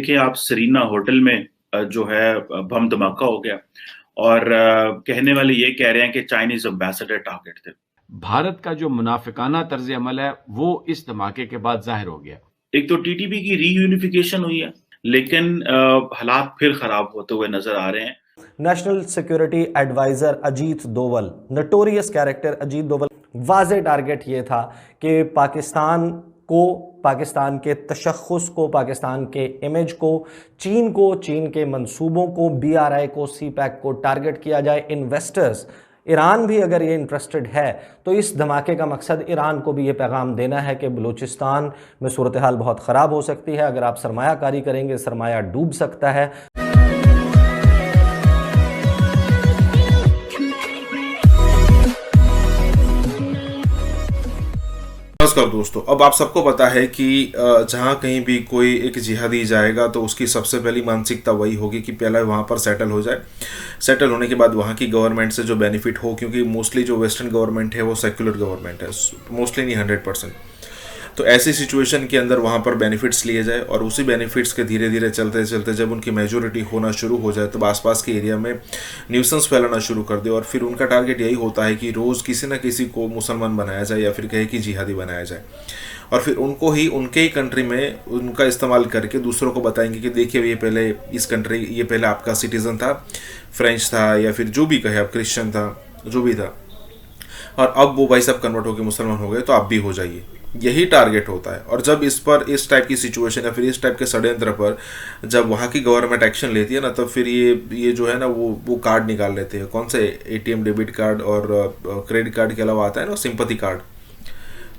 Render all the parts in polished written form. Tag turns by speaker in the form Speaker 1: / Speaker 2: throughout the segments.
Speaker 1: देखें आप Serena hotel में जो है बम धमाका हो गया और कहने वाले ये कह रहे हैं कि चाइनीज एम्बेसडर टारगेट थे।
Speaker 2: भारत का जो मुनाफिकाना तर्ज अमल है वो इस धमाके के बाद जाहिर हो गया।
Speaker 1: एक तो टीटीपी की रीयूनिफिकेशन हुई है, लेकिन हालात फिर खराब होते हुए नजर आ रहे हैं।
Speaker 3: National security adviser Ajit Doval, notorious character Ajit Doval, वाज़ेह टारगेट ये था कि पाकिस्तान को, पाकिस्तान के तशख़्ख़ुस को, पाकिस्तान के इमेज को, चीन के मंसूबों को, BRI को, CPEC को टारगेट किया जाए। इन्वेस्टर्स, ईरान भी अगर ये इंटरेस्टेड है तो इस धमाके का मकसद ईरान को भी ये पैगाम देना है कि बलूचिस्तान में सूरत हाल बहुत ख़राब हो सकती है, अगर आप सरमायाकारी करेंगे सरमाया डूब सकता है।
Speaker 4: नमस्कार दोस्तों, अब आप सबको पता है कि जहाँ कहीं भी कोई एक जिहादी जाएगा तो उसकी सबसे पहली मानसिकता वही होगी कि पहले वहाँ पर सेटल हो जाए। सेटल होने के बाद वहाँ की गवर्नमेंट से जो बेनिफिट हो, क्योंकि मोस्टली जो वेस्टर्न गवर्नमेंट है वो सेक्युलर गवर्नमेंट है, मोस्टली नहीं 100%। तो ऐसी सिचुएशन के अंदर वहाँ पर बेनिफिट्स लिए जाए और उसी बेनिफिट्स के धीरे धीरे चलते चलते जब उनकी मेजोरिटी होना शुरू हो जाए तो आसपास के एरिया में न्यूसेंस फैलाना शुरू कर दे। और फिर उनका टारगेट यही होता है कि रोज़ किसी न किसी को मुसलमान बनाया जाए या फिर कहे कि जिहादी बनाया जाए, और फिर उनको ही उनके ही कंट्री में उनका इस्तेमाल करके दूसरों को बताएंगे कि देखिए ये पहले इस कंट्री, ये पहले आपका सिटीज़न था, फ्रेंच था या फिर जो भी कहे आप, क्रिश्चियन था, जो भी था, और अब वो भाई साहब कन्वर्ट होकर मुसलमान हो गए तो आप भी हो जाइए। यही टारगेट होता है। और जब इस टाइप की सिचुएशन या फिर इस टाइप के षड्यंत्र पर जब वहाँ की गवर्नमेंट एक्शन लेती है ना, तो फिर ये जो है ना वो कार्ड निकाल लेते हैं। कौन से ATM डेबिट कार्ड और क्रेडिट कार्ड के अलावा आता है ना सिंपैथी कार्ड,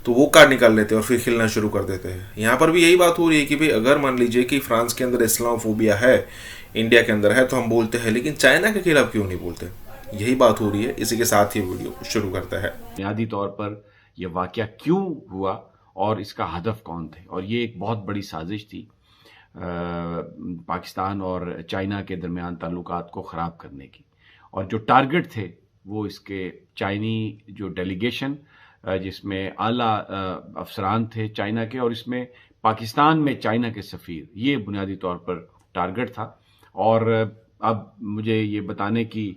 Speaker 4: तो वो कार्ड निकाल लेते हैं और फिर खेलना शुरू कर देते हैं। यहाँ पर भी यही बात हो रही है कि भाई अगर मान लीजिए कि फ्रांस के अंदर इस्लामोफोबिया है, इंडिया के अंदर है, तो हम बोलते हैं, लेकिन चाइना के खिलाफ क्यों नहीं बोलते? यही बात हो रही है। इसी के साथ ही वीडियो शुरू करता है।
Speaker 2: बुनियादी तौर पर यह वाकया क्यों हुआ और इसका हदफ कौन थे, और ये एक बहुत बड़ी साजिश थी पाकिस्तान और चाइना के दरमियान ताल्लुकात को ख़राब करने की। और जो टारगेट थे वो इसके चाइनी जो डेलीगेशन, जिसमें आला अफसरान थे चाइना के, और इसमें पाकिस्तान में चाइना के सफ़ीर, ये बुनियादी तौर पर टारगेट था। और अब मुझे ये बताने की,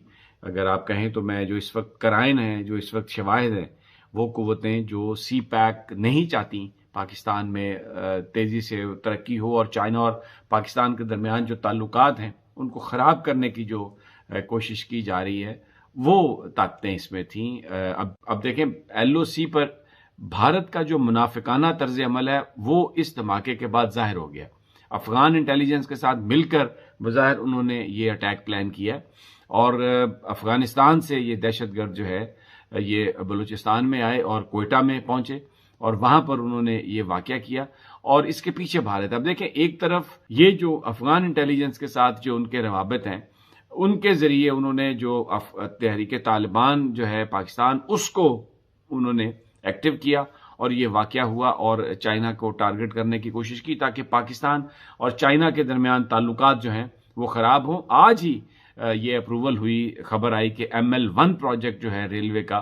Speaker 2: अगर आप कहें तो मैं, जो इस वक्त कराइन हैं, जो इस वक्त शवाहिद हैं, वो कुव्वतें जो CPEC नहीं चाहती पाकिस्तान में तेज़ी से तरक्की हो और चाइना और पाकिस्तान के दरमियान जो ताल्लुकात हैं उनको ख़राब करने की जो कोशिश की जा रही है, वो ताकतें इसमें थीं। अब देखें, LOC पर भारत का जो मुनाफिकाना तर्ज अमल है वो इस धमाके के बाद जाहिर हो गया। अफ़गान इंटेलिजेंस के साथ मिलकर बज़ाहिर उन्होंने ये अटैक प्लान किया और अफ़गानिस्तान से ये दहशतगर्द जो है ये बलूचिस्तान में आए और कोयटा में पहुंचे और वहां पर उन्होंने ये वाकया किया। और इसके पीछे भारत, अब देखें, एक तरफ ये जो अफ़गान इंटेलिजेंस के साथ जो उनके रवाबित हैं, उनके ज़रिए उन्होंने जो तहरीक तालिबान जो है पाकिस्तान, उसको उन्होंने एक्टिव किया और ये वाकया हुआ और चाइना को टारगेट करने की कोशिश की ताकि पाकिस्तान और चाइना के दरमियान ताल्लुकात जो हैं वो ख़राब हों। आज ही ये अप्रूवल हुई, खबर आई कि ML1 प्रोजेक्ट जो है रेलवे का,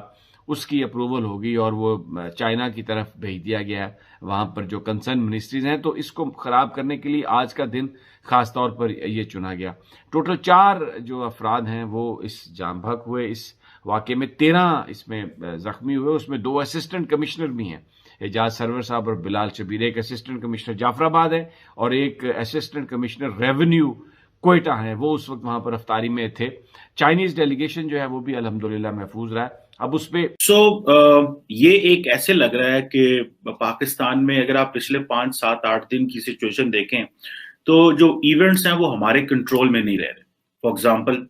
Speaker 2: उसकी अप्रूवल होगी और वो चाइना की तरफ भेज दिया गया है, वहाँ पर जो कंसर्न मिनिस्ट्रीज हैं। तो इसको ख़राब करने के लिए आज का दिन ख़ास तौर पर ये चुना गया। टोटल 4 जो अफराद हैं वो इस जाम बहक हुए इस वाक़े में, 13 इसमें ज़ख्मी हुए, उसमें 2 असिस्टेंट कमिश्नर भी हैं, एजाज सरवर साहब और बिलाल शबीर। एक असिस्टेंट कमिश्नर जाफराबाद है और एक असिस्टेंट कमिश्नर रेवेन्यू कोयटा है, वो उस वक्त वहां पर अफ्तारी में थे। चाइनीज डेलीगेशन जो है वो भी अल्हम्दुलिल्लाह महफूज रहा है। अब उस पे
Speaker 1: ये एक ऐसे लग रहा है कि पाकिस्तान में अगर आप पिछले 5, 7, 8 दिन की सिचुएशन देखें तो जो इवेंट्स हैं वो हमारे कंट्रोल में नहीं रह रहे। फॉर एग्जांपल,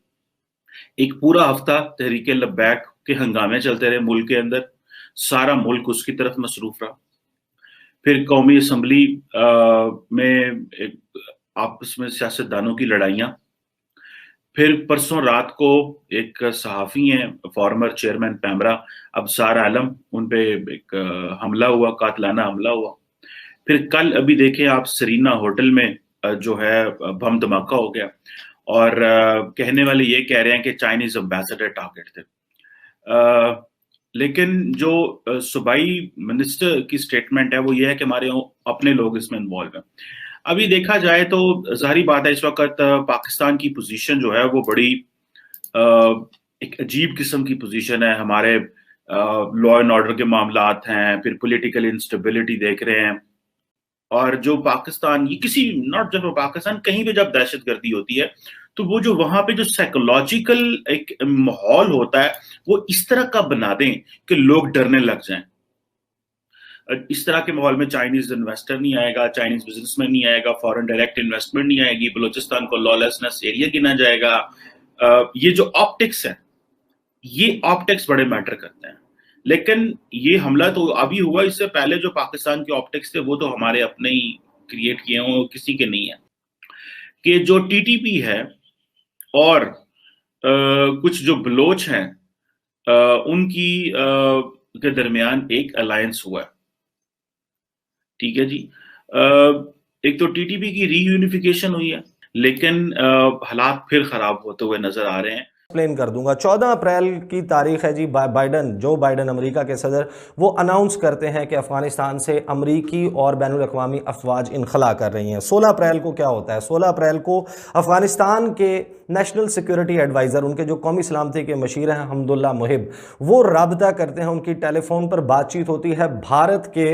Speaker 1: एक पूरा हफ्ता तहरीक लब्बैक के हंगामे चलते रहे मुल्क के अंदर, सारा मुल्क उसकी तरफ मसरूफ रहा। फिर कौमी असम्बली में आपस में सियासतदानों की लड़ाइयां। फिर परसों रात को एक सहाफ़ी हैं, फॉर्मर चेयरमैन पैमरा अबसार आलम, उन पे एक हमला हुआ, कातलाना हमला हुआ। फिर कल अभी देखें आप सरीना होटल में जो है बम धमाका हो गया और कहने वाले ये कह रहे हैं कि चाइनीज एम्बेसडर टारगेट थे। लेकिन जो सूबाई मिनिस्टर की स्टेटमेंट है वो ये है कि हमारे अपने लोग इसमें इन्वॉल्व हैं। अभी देखा जाए तो जाहिर बात है, इस वक्त पाकिस्तान की पोजीशन जो है वो बड़ी एक अजीब किस्म की पोजीशन है। हमारे लॉ एंड ऑर्डर के मामलात हैं, फिर पॉलिटिकल इंस्टेबिलिटी देख रहे हैं, और जो पाकिस्तान, ये किसी नॉट जस्ट पाकिस्तान, कहीं पे जब दहशतगर्दी होती है तो वो जो वहां पे जो साइकोलॉजिकल एक माहौल होता है वो इस तरह का बना दें कि लोग डरने लग जाएं। इस तरह के माहौल में चाइनीज इन्वेस्टर नहीं आएगा, चाइनीज बिजनेसमैन नहीं आएगा, फॉरेन डायरेक्ट इन्वेस्टमेंट नहीं आएगी, बलूचिस्तान को लॉलेसनेस एरिया गिना जाएगा। ये जो ऑप्टिक्स है, ये ऑप्टिक्स बड़े मैटर करते हैं। लेकिन ये हमला तो अभी हुआ, इससे पहले जो पाकिस्तान के ऑप्टिक्स थे वो तो हमारे अपने ही क्रिएट किए हों, किसी के नहीं है। कि जो टीटीपी है और कुछ जो बलोच हैं, उनकी के दरमियान एक अलायंस हुआ है। ठीक है जी। एक तो टीटीपी की रीयूनिफिकेशन हुई है, लेकिन हालात फिर खराब होते हुए नजर आ रहे हैं।
Speaker 3: एक्सप्लेन कर दूंगा। 14 अप्रैल की तारीख है जी। जो बाइडन अमेरिका के सदर, वो अनाउंस करते हैं कि अफगानिस्तान से अमरीकी और बैनुल अक़वामी अफवाज इनखला कर रही हैं। 16 अप्रैल को क्या होता है? 16 अप्रैल को अफगानिस्तान के नेशनल सिक्योरिटी एडवाइज़र, उनके जो कौमी सलामती के मशीर हैं हमदुल्ला मुहिब, वो राबता करते हैं। उनकी टेलीफोन पर बातचीत होती है भारत के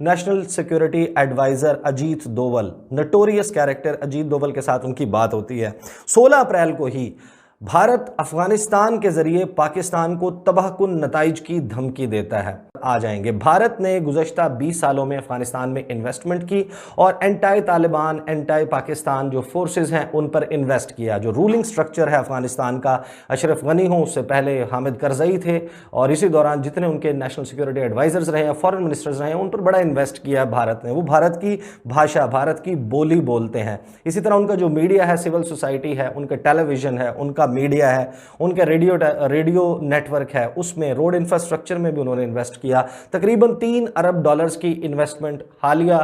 Speaker 3: national security adviser Ajit Doval, notorious character Ajit Doval के साथ उनकी बात होती है। 16 अप्रैल को ही भारत अफगानिस्तान के जरिए पाकिस्तान को तबाहकुन नताइज की धमकी देता है। आ जाएंगे। भारत ने गुज़श्ता 20 सालों में अफगानिस्तान में इन्वेस्टमेंट की और एंटी तालिबान, एंटी पाकिस्तान जो फोर्सेस हैं उन पर इन्वेस्ट किया। जो रूलिंग स्ट्रक्चर है अफगानिस्तान का, अशरफ गनी हो, उससे पहले हामिद करजई थे, और इसी दौरान जितने उनके नेशनल सिक्योरिटी एडवाइजर्स रहे हैं, फॉरेन मिनिस्टर्स रहे हैं, उन पर बड़ा इन्वेस्ट किया है भारत ने। वो भारत की भाषा, भारत की बोली बोलते हैं। इसी तरह उनका जो मीडिया है, सिविल सोसाइटी है, उनका टेलीविज़न है, उनका मीडिया है, उनका रेडियो नेटवर्क है, उसमें रोड इंफ्रास्ट्रक्चर में भी उन्होंने इन्वेस्ट किया। तकरीबन 3 अरब डॉलर्स की इन्वेस्टमेंट हालिया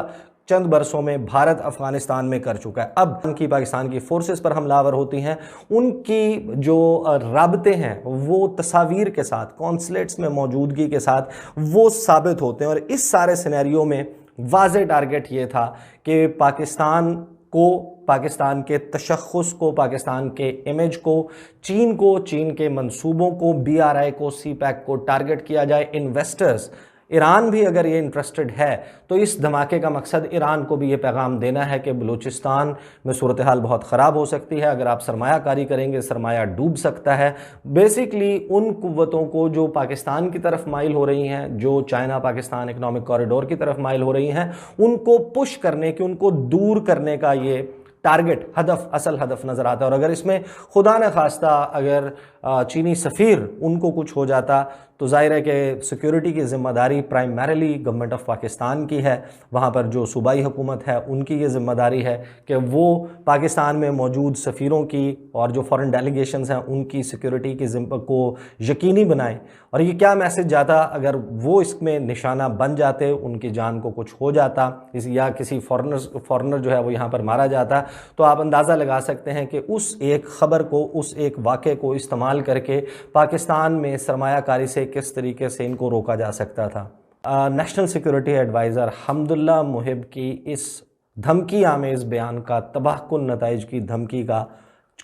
Speaker 3: चंद बरसों में भारत अफगानिस्तान में कर चुका है। अब उनकी पाकिस्तान की फोर्सेस पर हमलावर होती हैं, उनकी जो राबते हैं वो तस्वीर के साथ, कॉन्सुलेट्स में मौजूदगी के साथ वो साबित होते हैं। और इस सारे सिनेरियो में वाज़ेह टारगेट ये था कि पाकिस्तान को, पाकिस्तान के तशख़्ख़ुस को, पाकिस्तान के इमेज को, चीन को, चीन के मंसूबों को, BRI को, CPEC को टारगेट किया जाए। इन्वेस्टर्स, ईरान भी अगर ये इंटरेस्टेड है तो इस धमाके का मकसद ईरान को भी ये पैगाम देना है कि बलूचिस्तान में सूरत हाल बहुत ख़राब हो सकती है, अगर आप सरमायाकारी करेंगे सरमाया डूब सकता है। बेसिकली उन कुव्वतों को जो पाकिस्तान की तरफ माइल हो रही हैं, जो चाइना पाकिस्तान इकनॉमिक कॉरिडोर की तरफ माइल हो रही हैं, उनको पुश करने की, उनको दूर करने का ये टारगेट, हदफ, असल हदफ नज़र आता है। और अगर इसमें खुदा न खास्ता अगर चीनी सफ़ीर उनको कुछ हो जाता तो जाहिर है कि सिक्योरिटी की ज़िम्मेदारी प्राइमरीली गवर्नमेंट ऑफ पाकिस्तान की है। वहाँ पर जो सूबाई हुकूमत है उनकी ये ज़िम्मेदारी है कि वो पाकिस्तान में मौजूद सफ़ीरों की और जो फॉरेन डेलीगेशंस हैं उनकी सिक्योरिटी की को यकीनी बनाएं। और ये क्या मैसेज जाता अगर वो इसमें निशाना बन जाते, उनकी जान को कुछ हो जाता, या किसी फॉरेनर जो है वो यहाँ पर मारा जाता, तो आप अंदाज़ा लगा सकते हैं कि उस एक ख़बर को, उस एक वाक़े को इस्तेमाल करके पाकिस्तान में सरमायाकारी से किस तरीके से इनको रोका जा सकता था। नेशनल सिक्योरिटी एडवाइज़र हमदुल्ला मुहिब की इस धमकी आमेज़ बयान का, तबाहकुन नताइज की धमकी का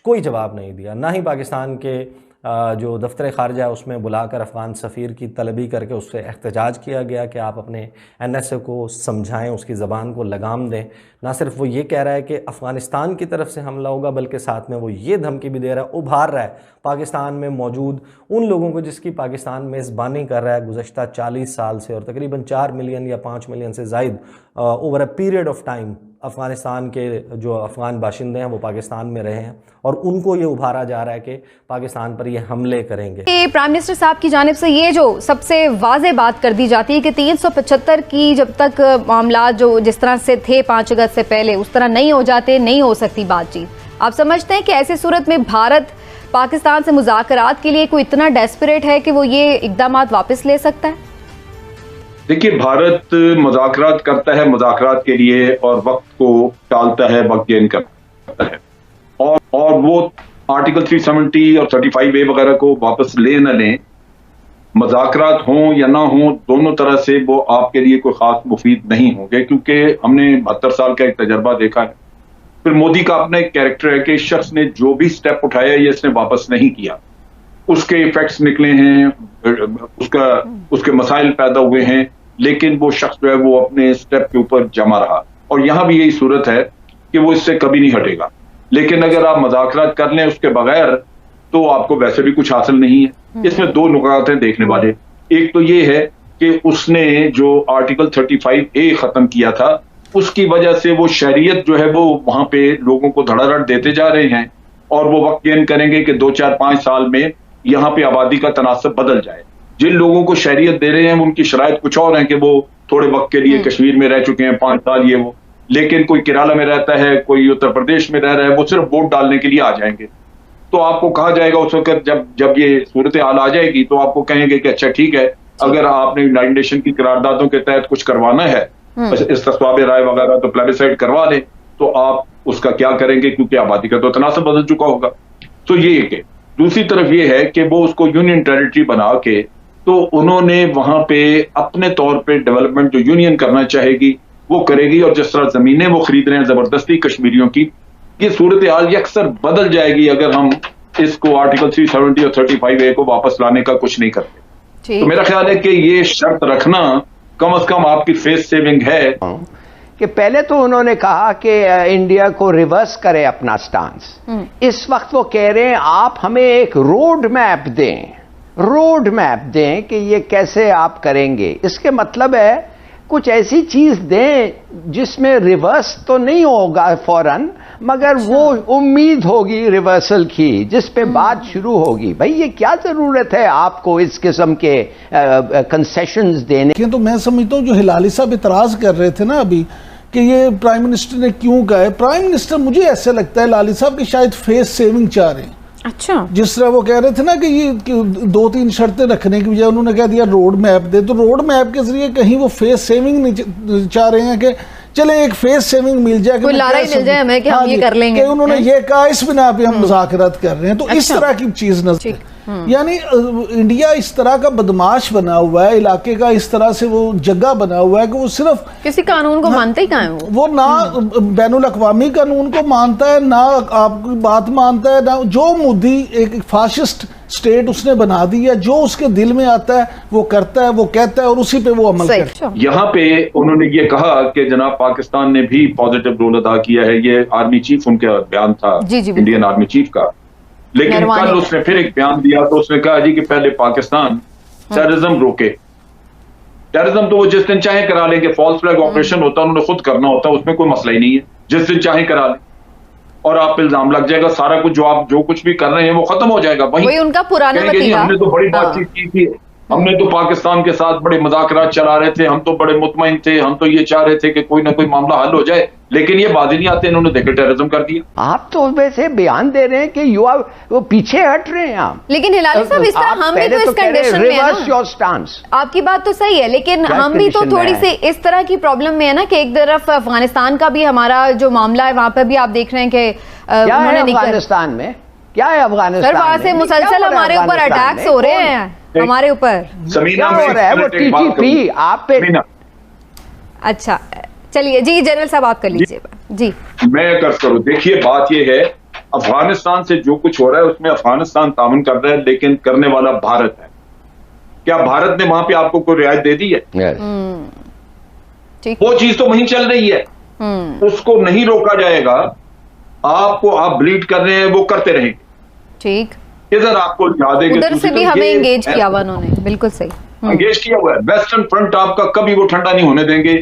Speaker 3: कोई जवाब नहीं दिया। ना ही पाकिस्तान के जो दफ्तर ख़ारजा उसमें बुलाकर अफ़गान सफ़ीर की तलबी करके उससे एहतजाज किया गया कि आप अपने NSA को समझाएं, उसकी ज़बान को लगाम दें। ना सिर्फ वो ये कह रहा है कि अफ़गानिस्तान की तरफ से हमला होगा, बल्कि साथ में वो ये धमकी भी दे रहा है, उभार रहा है पाकिस्तान में मौजूद उन लोगों को जिसकी पाकिस्तान मेज़बानी कर रहा है गुज़श्ता 40 साल से, और तकरीबन 4 मिलियन या 5 मिलियन से ज़ायद over a period of time Afghanistan के जो अफ़गान बाशिंदे हैं वो पाकिस्तान में रहे हैं, और उनको ये उभारा जा रहा है कि पाकिस्तान पर ये हमले करेंगे।
Speaker 5: प्राइम मिनिस्टर साहब की जानिब से ये जो सबसे वाज़ेह बात कर दी जाती है कि 375 की जब तक मामला जो जिस तरह से थे 5 अगस्त से पहले उस तरह नहीं हो जाते, नहीं हो सकती बातचीत। आप समझते हैं कि ऐसी सूरत में भारत पाकिस्तान से मुज़ाकरात के लिए कोई इतना डेस्परेट है कि वो ये इक़दाम वापस ले सकता है?
Speaker 6: देखिए, भारत मुज़ाकरात करता है मुज़ाकरात के लिए और वक्त को टालता है, वक्त गेन करता है, और वो आर्टिकल 370 और 35A वगैरह को वापस ले न लें, मुज़ाकरात हों या ना हों, दोनों तरह से वो आपके लिए कोई खास मुफीद नहीं होंगे, क्योंकि हमने 72 साल का एक तजर्बा देखा है। फिर मोदी का अपना एक कैरेक्टर है कि इस शख्स ने जो भी स्टेप उठाया ये इसने वापस नहीं किया, उसके इफेक्ट्स निकले हैं, उसके मसाइल पैदा हुए हैं, लेकिन वो शख्स जो है वो अपने स्टेप के ऊपर जमा रहा। और यहां भी यही सूरत है कि वो इससे कभी नहीं हटेगा। लेकिन अगर आप मुज़ाकरात कर लें उसके बगैर, तो आपको वैसे भी कुछ हासिल नहीं है। इसमें दो नुकात हैं देखने वाले। एक तो ये है कि उसने जो आर्टिकल 35A खत्म किया था, उसकी वजह से वो शरीयत जो है वो वहां पे लोगों को धड़ाधड़ देते जा रहे हैं, और वो वक्त गेन करेंगे कि 2, 4, 5 साल में यहाँ पे आबादी का तनासब बदल जाए। जिन लोगों को शरीयत दे रहे हैं उनकी शराइत कुछ और है कि वो थोड़े वक्त के लिए कश्मीर में रह चुके हैं 5 साल ये वो, लेकिन कोई केरला में रहता है, कोई उत्तर प्रदेश में रह रहा है, वो सिर्फ वोट डालने के लिए आ जाएंगे। तो आपको कहा जाएगा उस वक्त जब ये सूरत हाल आ जाएगी तो आपको कहेंगे कि अच्छा ठीक है, अगर आपने यूनाइटेड नेशन की करारदादों के तहत कुछ करवाना है, इस्तिस्वाब राय वगैरह, तो प्लेबिसाइड करवा लें, तो आप उसका क्या करेंगे, क्योंकि आबादी का तो तनासब बदल चुका होगा। तो ये एक है। दूसरी तरफ ये है कि वो उसको यूनियन टेरिटरी बना के, तो उन्होंने वहां पे अपने तौर पे डेवलपमेंट जो यूनियन करना चाहेगी वो करेगी, और जिस तरह जमीनें वो खरीद रहे हैं जबरदस्ती कश्मीरियों की, ये सूरत हाल अक्सर बदल जाएगी अगर हम इसको आर्टिकल 370 और 35A को वापस लाने का कुछ नहीं करते। तो मेरा ख्याल है कि ये शर्त रखना कम से कम आपकी फेस सेविंग है।
Speaker 7: कि पहले तो उन्होंने कहा कि इंडिया को रिवर्स करे अपना स्टांस। इस वक्त वो कह रहे हैं आप हमें एक रोड मैप दें कि ये कैसे आप करेंगे। इसके मतलब है कुछ ऐसी चीज दें जिसमें रिवर्स तो नहीं होगा फौरन, मगर वो उम्मीद होगी रिवर्सल की, जिस पे बात शुरू होगी। भाई ये क्या जरूरत है आपको इस किस्म के कंसेशंस देने की?
Speaker 8: तो मैं समझता हूँ जो हिलाली साहब इतराज कर रहे थे ना अभी कि ये प्राइम मिनिस्टर ने क्यों कहा है, प्राइम मिनिस्टर मुझे ऐसा लगता है लाली साहब की शायद फेस सेविंग चाह रहे हैं।
Speaker 5: अच्छा,
Speaker 8: जिस तरह वो कह रहे थे ना कि ये 2-3 शर्तें रखने की बजाय उन्होंने कह दिया रोड मैप दे, तो रोड मैप के जरिए कहीं वो फेस सेविंग नहीं चाह रहे हैं कि चले एक फेस सेविंग मिल जाए,
Speaker 5: कोई लारा ही मिल जाए हमें कि हम ये कर लेंगे।
Speaker 8: उन्होंने ये कहा इस बिना पे हम मुज़ाकरात कर रहे हैं, तो इस तरह की चीज नजर। यानी इंडिया इस तरह का बदमाश बना हुआ है, इलाके का इस तरह से वो जगह बना हुआ है कि वो सिर्फ
Speaker 5: किसी कानून को मानते ही कहाँ है
Speaker 8: वो ना बैनुल अक़वामी कानून को मानता है, ना आपकी बात मानता है, ना जो मोदी एक फाशिस्ट स्टेट उसने बना दी है, जो उसके दिल में आता है वो करता है, वो कहता है और उसी पे वो अमल करता है।
Speaker 6: यहाँ पे उन्होंने ये कहा कि जनाब पाकिस्तान ने भी पॉजिटिव रोल अदा किया है, ये आर्मी चीफ उनका बयान था, इंडियन आर्मी चीफ का। लेकिन कल उसने फिर एक बयान दिया, तो उसने कहा जी कि पहले पाकिस्तान टेररिज्म रोके। टेररिज्म तो वो जिस दिन चाहे करा लेंगे, फॉल्स फ्लैग ऑपरेशन होता है, उन्होंने खुद करना होता है, उसमें कोई मसला ही नहीं है, जिस दिन चाहे करा लें और आप पे इल्जाम लग जाएगा, सारा कुछ जो आप जो कुछ भी कर रहे हैं वो खत्म हो जाएगा। वही
Speaker 5: उनका पुराना
Speaker 6: हमने तो बड़ी बातचीत की थी, हमने तो पाकिस्तान के साथ बड़े मुज़ाकरात चला रहे थे, हम तो बड़े मुतमईन थे, हम तो ये चाह रहे थे कि कोई ना कोई मामला हल हो जाए, लेकिन ये बात ही नहीं आते, इन्होंने देखो टेररिज्म कर दिया।
Speaker 7: आप तो वैसे बयान दे रहे हैं कि वो पीछे हट रहे हैं आप।
Speaker 5: लेकिन हिलाली साहब इस तरह हम भी तो इस कंडीशन में है ना, आपकी बात तो सही है, लेकिन हम भी तो थोड़ी सी इस तरह की प्रॉब्लम में है ना कि एक तरफ अफगानिस्तान का भी हमारा जो मामला है, वहां पर भी आप देख रहे हैं कि
Speaker 7: अफगानिस्तान में क्या है, अफगानिस्तान
Speaker 5: सर वहां से मुसलसल हमारे ऊपर अटैक्स हो रहे हैं, हमारे ऊपर
Speaker 7: क्या हो रहा है, वो TTP आप पे।
Speaker 5: अच्छा चलिए जी, जनरल साहब आप कर लीजिए जी।
Speaker 6: मैं करूँ, देखिए बात यह है, अफगानिस्तान से जो कुछ हो रहा है उसमें अफगानिस्तान तामन कर रहा है, लेकिन करने वाला भारत है। क्या भारत ने वहां पे आपको कोई रियायत दे दी है? वो चीज तो वहीं चल रही है, उसको नहीं रोका जाएगा। आपको आप ब्लीड कर रहे हैं, वो करते रहेंगे, ठीक, इधर आपको याद
Speaker 5: उधर से भी हमें एंगेज किया हुआ उन्होंने, बिल्कुल सही
Speaker 6: एंगेज किया हुआ है। वेस्टर्न फ्रंट आपका कभी वो ठंडा नहीं होने देंगे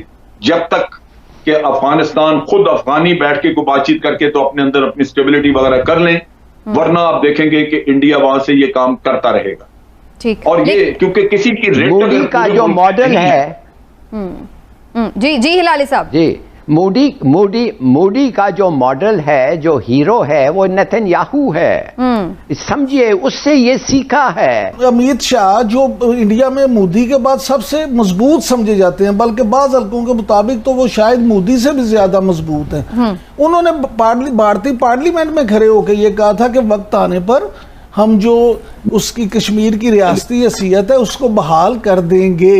Speaker 6: जब तक कि अफगानिस्तान खुद अफगानी बैठ के को बातचीत करके तो अपने अंदर अपनी स्टेबिलिटी वगैरह कर लें, वरना आप देखेंगे कि इंडिया वहां से ये काम करता रहेगा।
Speaker 5: ठीक,
Speaker 6: और ये क्योंकि किसी की
Speaker 7: मोदी का जो मॉडल है
Speaker 5: जी जी हिलाली साहब
Speaker 7: जी, मोदी का जो मॉडल है, जो हीरो है, वो नेतन्याहू है। समझिए, उससे ये सीखा है।
Speaker 8: अमित शाह जो इंडिया में मोदी के बाद सबसे मजबूत समझे जाते हैं, बल्कि बाज़ हल्कों के मुताबिक तो वो शायद मोदी से भी ज्यादा मजबूत हैं। उन्होंने भारतीय पार्लियामेंट में खड़े होकर ये कहा था कि वक्त आने पर हम जो उसकी कश्मीर की रियासती हैसियत है उसको बहाल कर देंगे।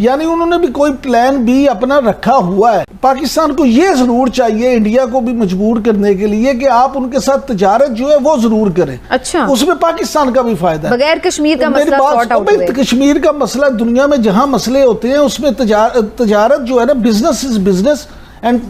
Speaker 8: यानी उन्होंने भी कोई प्लान बी अपना रखा हुआ है। पाकिस्तान को ये जरूर चाहिए इंडिया को भी मजबूर करने के लिए कि आप उनके साथ तजारत जो है वो जरूर करें।
Speaker 5: अच्छा,
Speaker 8: उसमें पाकिस्तान का भी फायदा है।
Speaker 5: बगैर कश्मीर का मसला सॉर्ट आउट हुए।
Speaker 8: कश्मीर का मसला दुनिया में जहां मसले होते हैं उसमें तजारत जो है ना, business is business and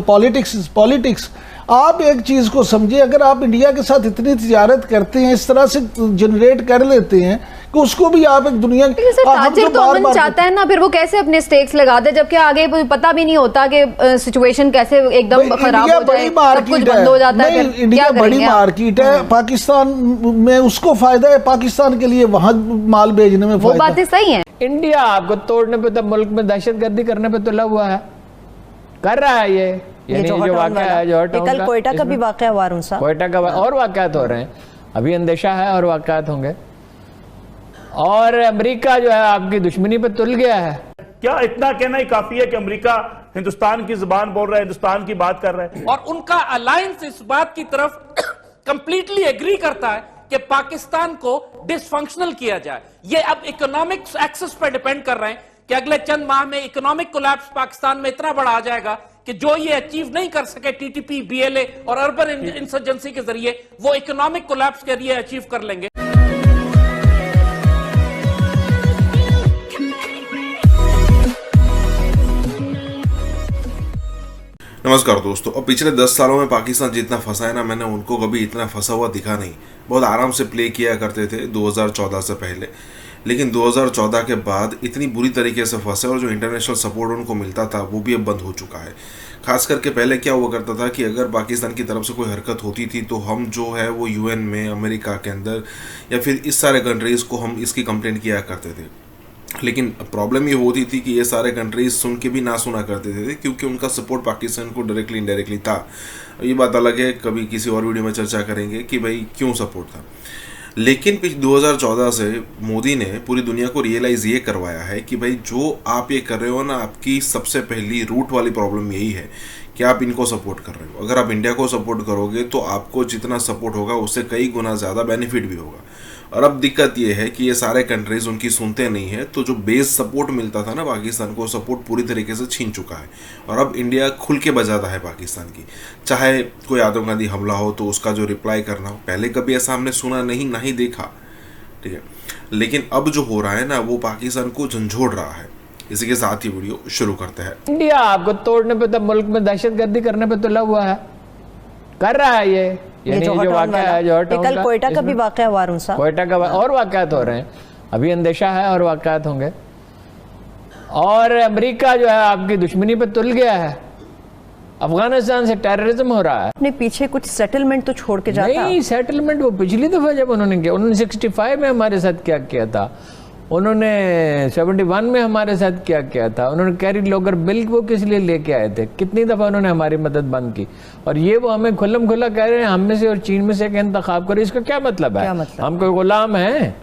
Speaker 8: politics is politics. आप एक चीज को समझिए, अगर आप इंडिया के साथ इतनी तिजारत करते हैं, इस तरह से जनरेट कर लेते हैं कि उसको भी आप एक दुनिया
Speaker 5: ताजिर तो अमन चाहता है ना, फिर वो कैसे अपने स्टेक्स लगाते हैं जबकि आगे पता भी नहीं होता कि सिचुएशन कैसे एकदम खराब हो जाए, सब कुछ बंद हो जाता है।
Speaker 8: इंडिया बड़ी मार्केट है, पाकिस्तान में उसको फायदा है, पाकिस्तान के लिए वहां माल भेजने में
Speaker 5: वो बातें सही है।
Speaker 9: इंडिया आपको तोड़ने पे तो, मुल्क में दहशतगर्दी करने पे तुला हुआ है, कर रहा है ये जो वाकया है, जो
Speaker 10: कल कोयटा का भी वाकया हुआ,
Speaker 9: कोयटा का और वाकयात हो रहे हैं, अभी अंदेशा है और वाकयात होंगे। और अमेरिका जो है आपकी दुश्मनी पे तुल गया है।
Speaker 11: क्या इतना कहना ही काफी है कि अमेरिका हिंदुस्तान की जुबान बोल रहा है, हिंदुस्तान की बात कर रहा है,
Speaker 12: और उनका अलायंस इस बात की तरफ कंप्लीटली एग्री करता है कि पाकिस्तान को डिसफंक्शनल किया जाए। ये अब इकोनॉमिक एक्सेस पर डिपेंड कर रहे हैं कि अगले चंद माह में इकोनॉमिक कोलैप्स पाकिस्तान में इतना बड़ा आ जाएगा कि जो ये अचीव नहीं कर सके टीटीपी, बीएलए और अर्बन इंसर्जेंसी के जरिए, वो इकोनॉमिक कोलैप्स के जरिए अचीव कर लेंगे।
Speaker 4: नमस्कार दोस्तों, अब पिछले 10 सालों में पाकिस्तान जितना फंसा है ना, मैंने उनको कभी इतना फंसा हुआ दिखा नहीं। बहुत आराम से प्ले किया करते थे 2014 से पहले, लेकिन 2014 के बाद इतनी बुरी तरीके से फंसे और जो इंटरनेशनल सपोर्ट उनको मिलता था वो भी अब बंद हो चुका है। खास करके पहले क्या हुआ करता था कि अगर पाकिस्तान की तरफ से कोई हरकत होती थी तो हम जो है वो यूएन में, अमेरिका के अंदर या फिर इस सारे कंट्रीज़ को हम इसकी कंप्लेंट किया करते थे। लेकिन प्रॉब्लम ये होती थी कि ये सारे कंट्रीज सुन के भी ना सुना करते थे, क्योंकि उनका सपोर्ट पाकिस्तान को डायरेक्टली इनडायरेक्टली था। ये बात अलग है, कभी किसी और वीडियो में चर्चा करेंगे कि भाई क्यों सपोर्ट था। लेकिन 2014 से मोदी ने पूरी दुनिया को रियलाइज़ ये करवाया है कि भाई जो आप ये कर रहे हो ना, आपकी सबसे पहली रूट वाली प्रॉब्लम यही है कि आप इनको सपोर्ट कर रहे हो। अगर आप इंडिया को सपोर्ट करोगे तो आपको जितना सपोर्ट होगा उससे कई गुना ज़्यादा बेनिफिट भी होगा। और अब दिक्कत ये है कि ये सारे कंट्रीज उनकी सुनते नहीं है, तो जो बेस सपोर्ट मिलता था ना पाकिस्तान को, सपोर्ट पूरी तरीके से छीन चुका है। और अब इंडिया खुल के बजाता है पाकिस्तान की, चाहे कोई आतंकवादी हमला हो तो उसका जो रिप्लाई करना हो। पहले कभी ऐसा हमने सुना नहीं, ना ही देखा, ठीक है। लेकिन अब जो हो रहा है ना, वो पाकिस्तान को झंझोड़ रहा है। इसी के साथ ही वीडियो शुरू करते हैं।
Speaker 9: इंडिया आपको तोड़ने पे तो, मुल्क में दहशतगर्दी करने पे तुला हुआ है, कर रहा है ये जो वाकया है, जो
Speaker 10: कल कोयटा का भी वाकया हुआ,
Speaker 9: कोयटा का और वाकयात हो रहे हैं, अभी अंदेशा है और वाकयात होंगे। और अमेरिका जो है आपकी दुश्मनी पे तुल गया है, अफगानिस्तान से टेररिज्म हो रहा है।
Speaker 10: अपने पीछे कुछ सेटलमेंट तो छोड़ के जाता।
Speaker 9: नहीं, सेटलमेंट वो पिछली दफा जब उन्होंने किया, उन्होंने 65 में हमारे साथ क्या किया था, उन्होंने 71 में हमारे साथ क्या किया था, उन्होंने कैरी लोगर बिल वो किस लिए लेके आए थे, कितनी दफ़ा उन्होंने हमारी मदद बंद की। और ये वो हमें खुल्लम खुल्ला कह रहे हैं हम में से और चीन में से एक इंतखाब करें। इसका क्या मतलब है? हम कोई गुलाम हैं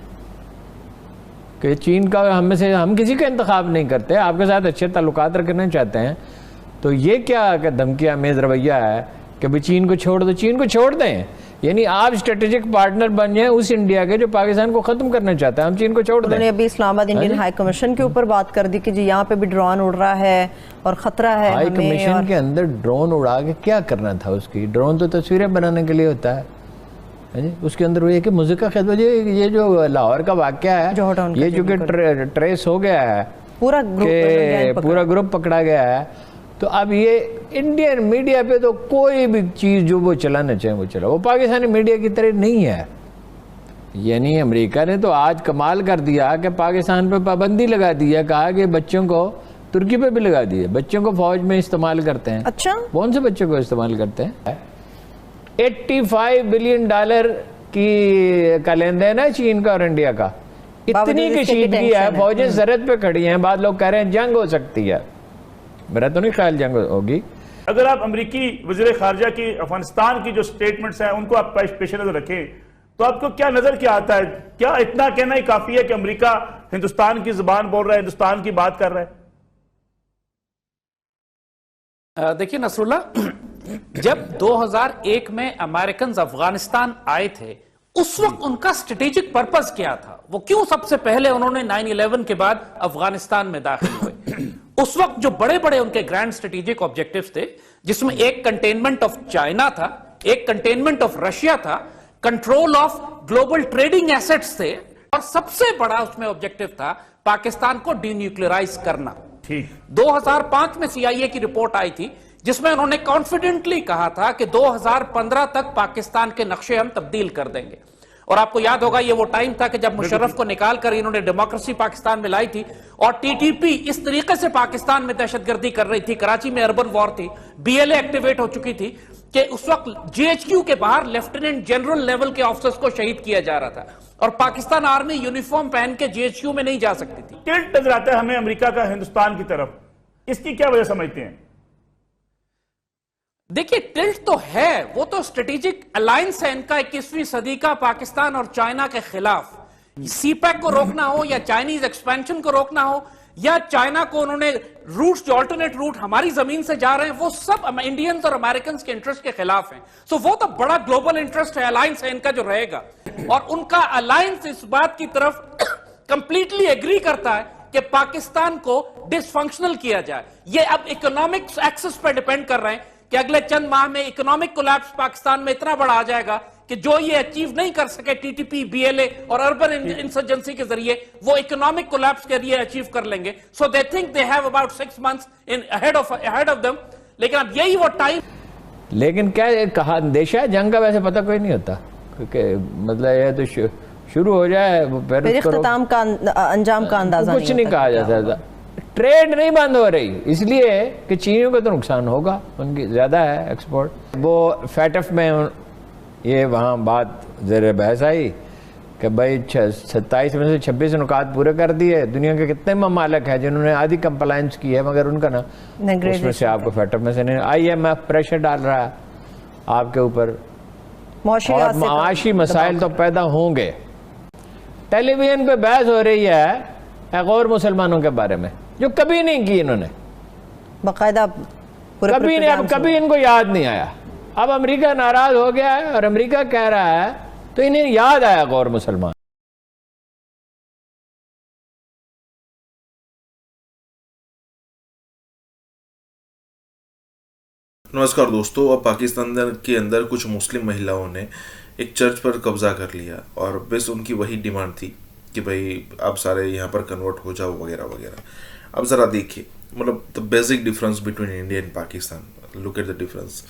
Speaker 9: कि चीन का हम में से हम किसी का इंतखाब नहीं करते, आपके साथ अच्छे ताल्लुकात रखना चाहते हैं। तो ये क्या धमकी आमेज रवैया है कि भाई चीन को छोड़ दो, चीन को छोड़ दें, यानी आप स्ट्रेटेजिक पार्टनर बन जाए उस इंडिया के जो पाकिस्तान को खत्म करना चाहता है, हम चीन को छोड़ दें।
Speaker 10: उन्होंने अभी इस्लामाबाद इंडियन हाई कमीशन के ऊपर बात कर दी कि जी यहाँ पे भी ड्रोन उड़ रहा है और खतरा है।
Speaker 9: हाई कमीशन के अंदर ड्रोन उड़ा के क्या करना था उसकी? ड्रोन तो तस्वीरें बनाने के लिए होता है जी। उसके अंदर वो कि मुझे ये जो लाहौर का वाकया है, ये जो कि ट्रेस हो गया है, पूरा ग्रुप पकड़ा गया है। तो अब ये इंडियन मीडिया पे तो कोई भी चीज़ जो वो चलाना चाहे वो चला, वो पाकिस्तानी मीडिया की तरह नहीं है। यानी अमेरिका ने तो आज कमाल कर दिया कि पाकिस्तान पे पाबंदी लगा दी है, कहा कि बच्चों को, तुर्की पे भी लगा दी है, बच्चों को फौज में इस्तेमाल करते हैं।
Speaker 10: अच्छा,
Speaker 9: कौन से बच्चों को इस्तेमाल करते हैं? $85 बिलियन का लेन देन है चीन का और इंडिया का। इतनी कशीदगी है, फौजें सरहद पे खड़ी हैं, बाद लोग कह रहे हैं जंग हो सकती है। मेरा तो नहीं ख्याल जंग होगी।
Speaker 11: अगर आप अमेरिकी वज़ीर ख़ारिजा की अफगानिस्तान की जो स्टेटमेंट्स हैं उनको आप पेश नजर रखें तो आपको क्या नजर क्या आता है? क्या इतना कहना ही काफी है कि अमेरिका हिंदुस्तान की जुबान बोल रहा है, हिंदुस्तान की बात कर रहा है?
Speaker 12: देखिए नसरुल्लाह, जब 2001 में अमेरिकन अफगानिस्तान आए थे, उस वक्त उनका स्ट्रेटेजिक पर्पस क्या था? वो क्यों सबसे पहले उन्होंने 9/11 के बाद अफगानिस्तान में दाखिल हुए? उस वक्त जो बड़े बड़े उनके ग्रैंड स्ट्रेटेजिक ऑब्जेक्टिव्स थे, जिसमें एक कंटेनमेंट ऑफ चाइना था, एक कंटेनमेंट ऑफ रशिया था, control of global trading assets थे, और सबसे बड़ा उसमें ऑब्जेक्टिव था पाकिस्तान को डीन्यूक्लियराइज करना।
Speaker 11: ठीक
Speaker 12: 2005 में CIA की रिपोर्ट आई थी, जिसमें उन्होंने कॉन्फिडेंटली कहा था कि 2015 तक पाकिस्तान के नक्शे हम तब्दील कर देंगे। और आपको याद होगा, ये वो टाइम था कि जब मुशर्रफ को निकाल कर इन्होंने डेमोक्रेसी पाकिस्तान में लाई थी, और TTP इस तरीके से पाकिस्तान में दहशतगर्दी कर रही थी, कराची में अर्बन वॉर थी, BLA एक्टिवेट हो चुकी थी, कि उस वक्त GHQ के बाहर लेफ्टिनेंट जनरल लेवल के ऑफिसर्स को शहीद किया जा रहा था, और पाकिस्तान आर्मी यूनिफॉर्म पहन के GHQ में नहीं जा सकती थी।
Speaker 11: टिल्ट नजर आता है हमें अमेरिका का हिंदुस्तान की तरफ, इसकी क्या वजह समझते हैं?
Speaker 12: देखिए, टिल्ट तो है, वो तो स्ट्रेटेजिक अलायंस है इनका 21वीं सदी का पाकिस्तान और चाइना के खिलाफ। CPEC को रोकना हो, या चाइनीज एक्सपेंशन को रोकना हो, या चाइना को उन्होंने रूट्स, जो अल्टरनेट रूट हमारी जमीन से जा रहे हैं, वो सब इंडियंस और अमेरिकन के इंटरेस्ट के खिलाफ हैं। सो वो तो बड़ा ग्लोबल इंटरेस्ट है, अलायंस है इनका जो रहेगा, और उनका अलायंस इस बात की तरफ कंप्लीटली एग्री करता है कि पाकिस्तान को डिसफंक्शनल किया जाए। ये अब इकोनॉमिक एक्सेस पर डिपेंड कर रहे हैं कि अगले चंद माह में इकोनॉमिक कोलैप्स पाकिस्तान में इतना बड़ा आ जाएगा कि जो ये अचीव नहीं कर सके TTP, BLA और अर्बन इंसर्जेंसी के जरिए, वो इकोनॉमिक कोलैप्स के लिए अचीव कर लेंगे। So they think they have about 6 months in ahead of them. लेकिन अब यही वो टाइम,
Speaker 9: लेकिन क्या कहा अंदेशा है जंग का, वैसे पता कोई नहीं होता, क्योंकि मतलब ये तो शुरू हो जाए,
Speaker 10: फिर इख्तिताम का अंजाम का अंदाजा
Speaker 9: कुछ नहीं कहा जा सकता। ट्रेड नहीं बंद हो रही, इसलिए कि चीनियों को तो नुकसान होगा, उनकी ज़्यादा है एक्सपोर्ट। वो FATF में ये वहाँ बात ज़रा बहस आई कि भाई 27 में से 26 नुकात पूरे कर दिए। दुनिया के कितने ममालिक हैं जिन्होंने आधी कंप्लायंस की है, मगर उनका ना उसमें से आपको FATF में से नहीं। IMF प्रेशर डाल रहा है आपके ऊपर, और माशी मसाइल तो पैदा होंगे। टेलीविजन पे बहस हो रही है एक और मुसलमानों के बारे में, जो कभी नहीं की इन्होंने,
Speaker 10: बाकायदा
Speaker 9: कभी नहीं, अब कभी इनको याद नहीं आया। अब अमेरिका नाराज हो गया है और अमेरिका कह रहा है, तो इन्हें याद आया गौर मुसलमान।
Speaker 4: नमस्कार दोस्तों, अब पाकिस्तान के अंदर कुछ मुस्लिम महिलाओं ने एक चर्च पर कब्जा कर लिया, और बस उनकी वही डिमांड थी कि भाई आप सारे यहाँ पर कन्वर्ट हो जाओ वगैरह वगैरह। अब ज़रा देखिए, मतलब the basic difference between India and Pakistan, look at the difference.